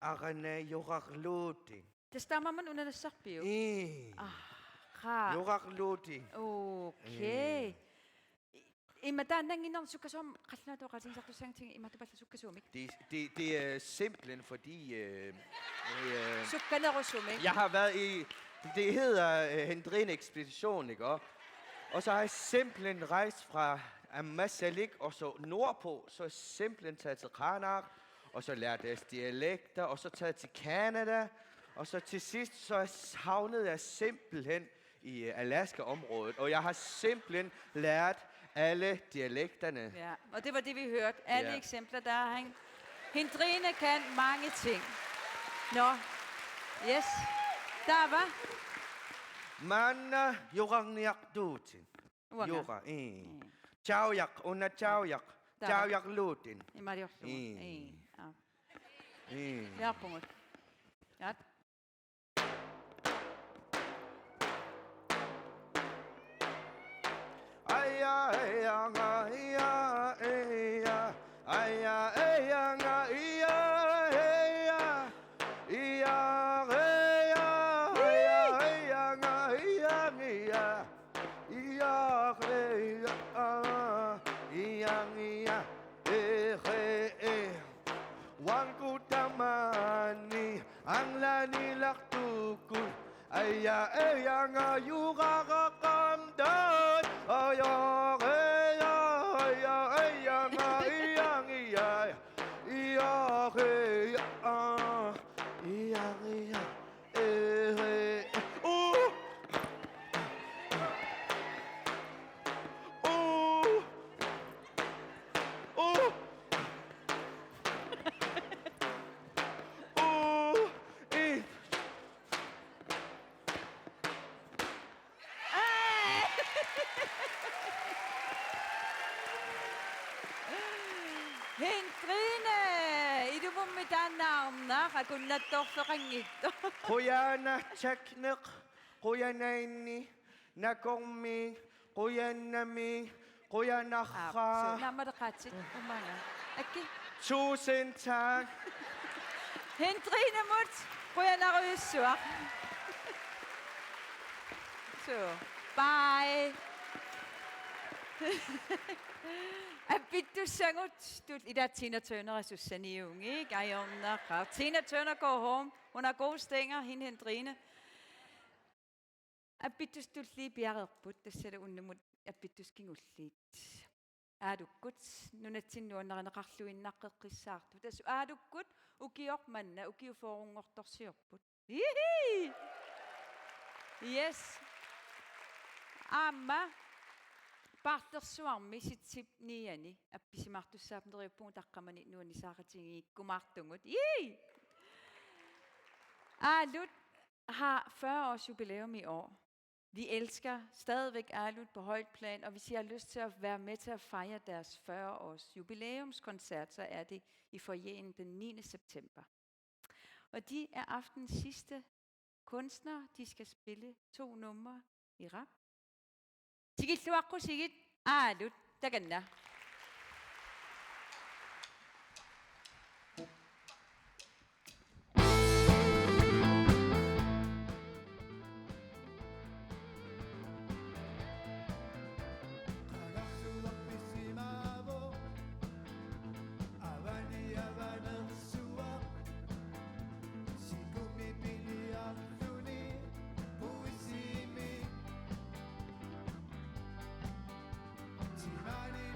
arana juraqluutin. Det stammer man under det sarpio. Juraqluutin. Okay. Imma tämän innan sukkasom qalnato qatin sartu sangting imma tupalla sukkasumik. Det er simpelthen fordi Sukkanerosumik. jeg har været i, det hedder Hendrine Ekspedition, ikke? Og så har jeg simpelthen rejst fra Ammassalik og så nordpå, så simpelthen taget til Qaanaaq, og så lært deres dialekter, og så taget til Canada, og så til sidst så havnede jeg simpelthen i Alaska-området, og jeg har simpelthen lært alle dialekterne. Ja, og det var det, vi hørte. Alle eksempler, der er han. Hendrine kan mange ting. Nå, yes. Der var. Manna juraqniaqtuutin. Jura, Chaujaq, unna chaujaq. Chaujaq luutin. I Mariorsu. Ja, punkt. Ja. Aya, aya, aya, aya, aya, aya, Wangkutamani ang lanilaktukul aya aya nga yuraqaqamdan aya aya aya aya nga iyang iya iya iya iya iya Hendrine! I du må med den navnet, jeg kunne lade dig forringe. Qoyana chakneq, qoyana inni, nakomi, qoyana mi, qoyana kha. Lad mig da ret okay. Tusind tak. Hendrine mut, qoyana røsur. Så, bye. Abittu sangut i der Tina Turner og Susanne Jung, ikke? Tina Turner går home. Hun har gode stænger, hende Hendrine. Abittu stult lige bjerget på, det sætter under mod abittu skingut lidt. Er du godt? Nu er til nu, når en raklu i nakke risagt. Er du godt? Ugi op, mand. Ugi for unger, der ser på. Yes. Amma. Partner Swami sit niani appisimartu saapnderi puun taqqamani nuuni saaqatingi kumartungut. Alut har 40 års jubilæum i år. Vi elsker stadigvæk Alut på højt plan, og hvis I har lyst til at være med til at fejre deres 40 års jubilæumskoncert, så er det i foyeren den 9. september. Og de er aftenens sidste kunstnere. De skal spille 2 numre i rap. Sigit luakku sigit Alut taganna. Timani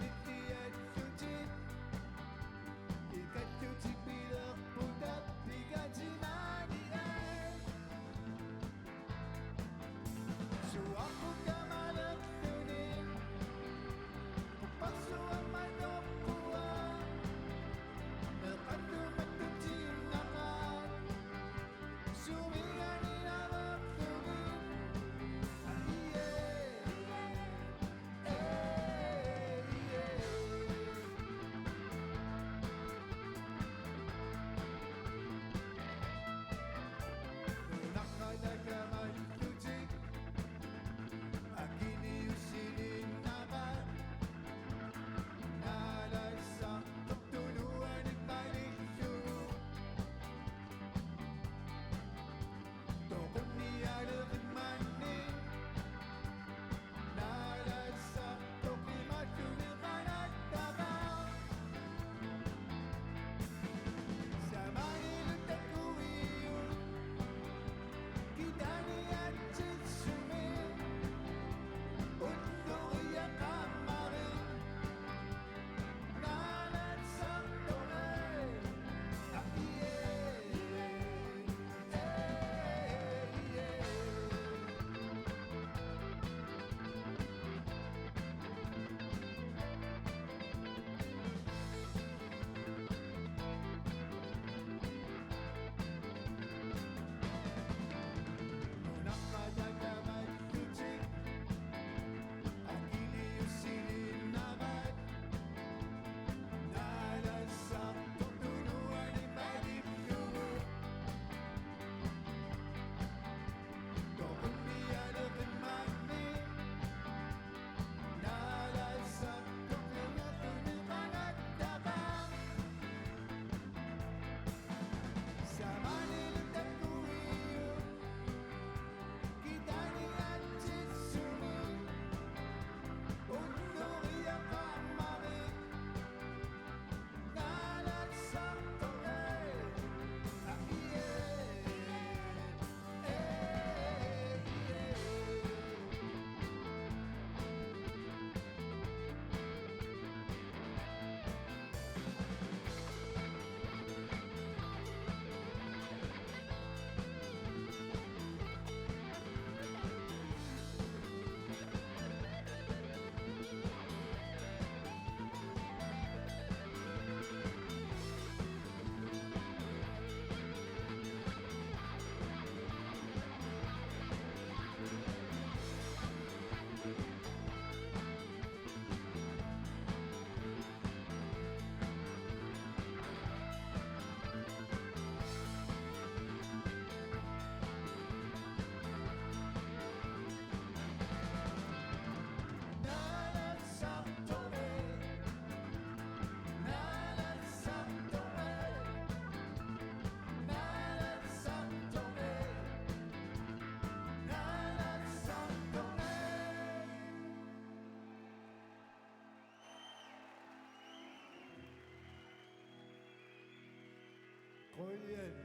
Royal.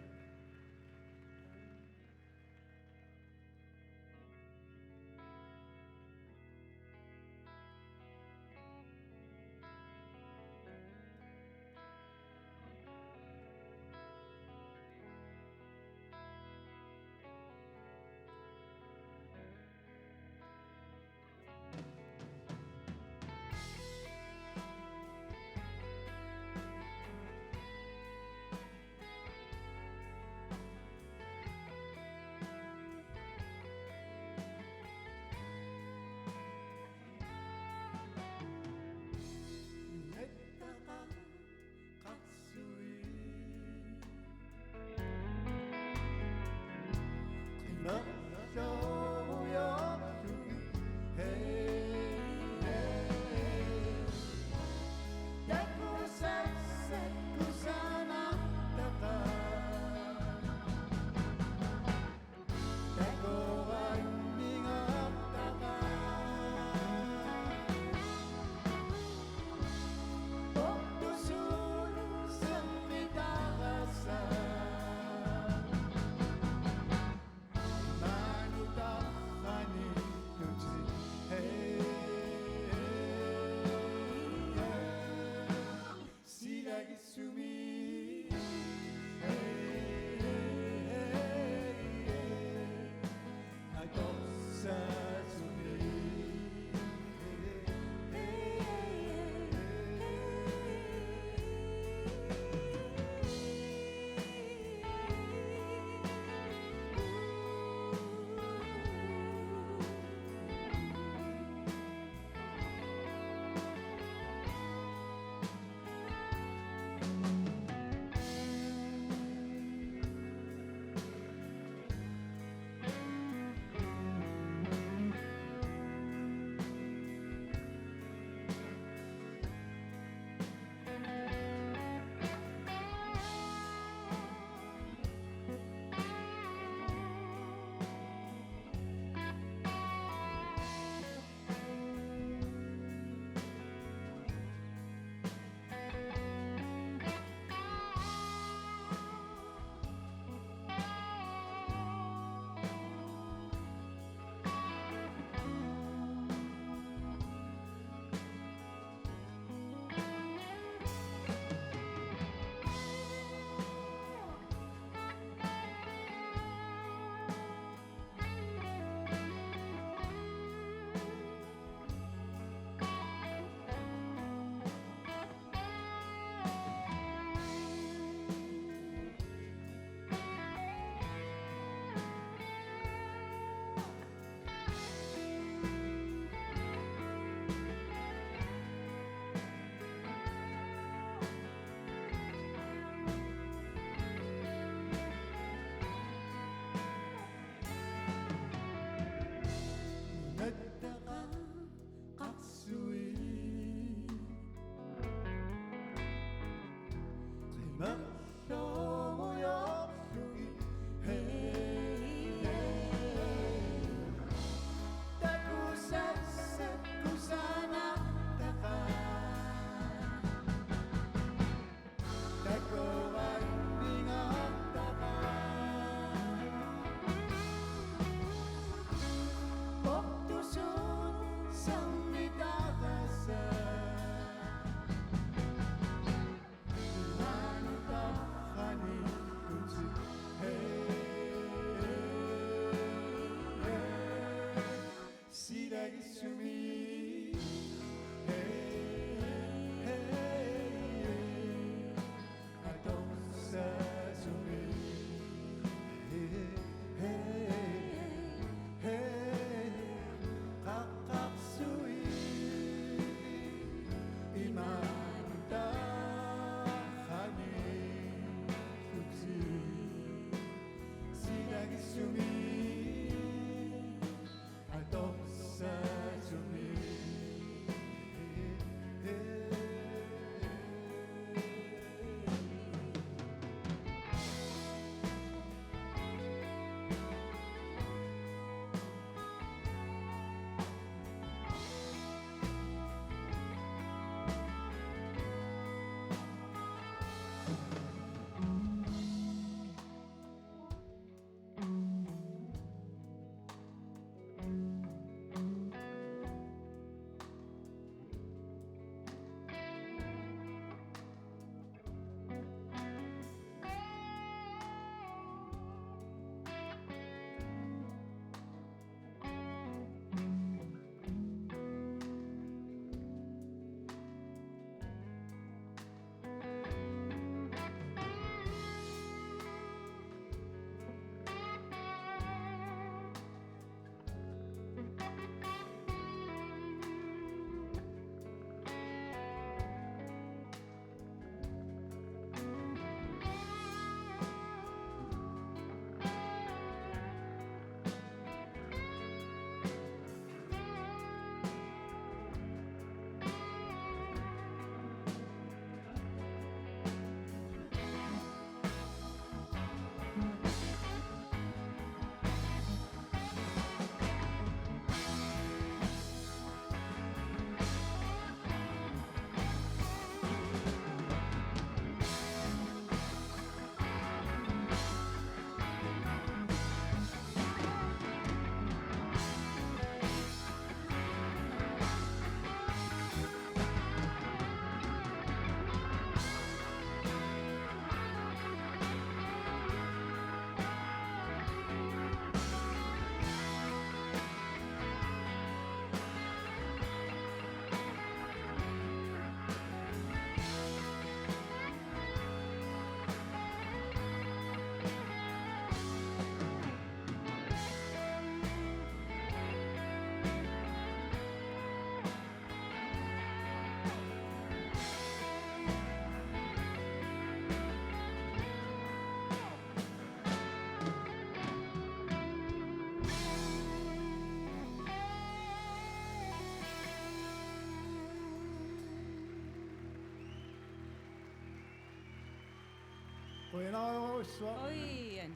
Koinarussa. Oi.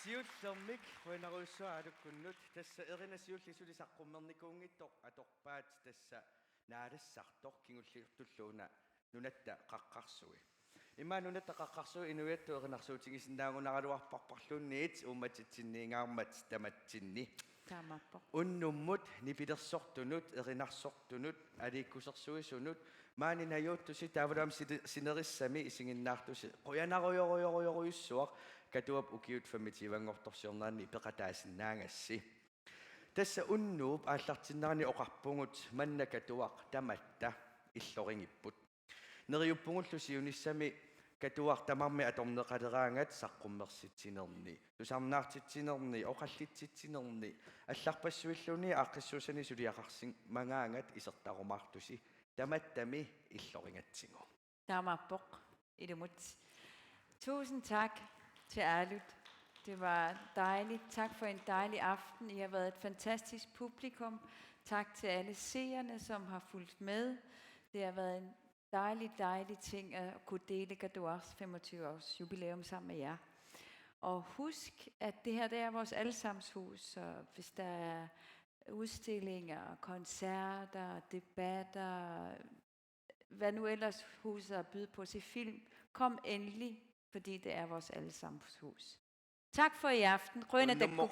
Siullэрmik хуинаруйссуаалуккуннут тасса эринасиуллисули саққуммерникуунгитто аторпаат тасса наалассартор кигуллиуртуллууна нунатта қаққарсуи имма нунатта қаққарсуи инуятту эринарсуутигисиннаагунаралуарпарпарлунниит ууматитсинниингаармат таматсинни Taamappoq. уннуммут нипилерсортунут эринарсортунут алииккусерсуисунут маанинаюуттуси таавалаам синериссами исигиннаартуси қуянаруйоруйоруйоруйуссуақ катуап укиут фамитивангорторсиорнаани пеқатаасиннаангасси тасса уннууп ааллартиннерани оқарпугут манна катуақ таматта иллорингиппут нериуппугуллуси юниссами катуақ тамарми аторнеқалераангат саққуммерситсинерни тусарнаартитсинерни оқаллитситсинерни алларпассуиллуни ааққиссуусани сулиақарсин мангаангат исертарумаартуси таматтами иллорингатсигу Taamappoq. Ilumut. Tusind tak til Alut. Det var dejligt. Tak for en dejlig aften. I har været et fantastisk publikum. Tak til alle seerne, som har fulgt med. Det har været en dejlig ting at kunne dele Gadours 25-års jubilæum sammen med jer. Og husk, at det her det er vores allesammenshus, så hvis der er udstillinger, koncerter, debatter, hvad nu ellers huset har byde på til film, kom endelig, fordi det er vores allesammenshus. Tak for i aften. Rønne, der kunne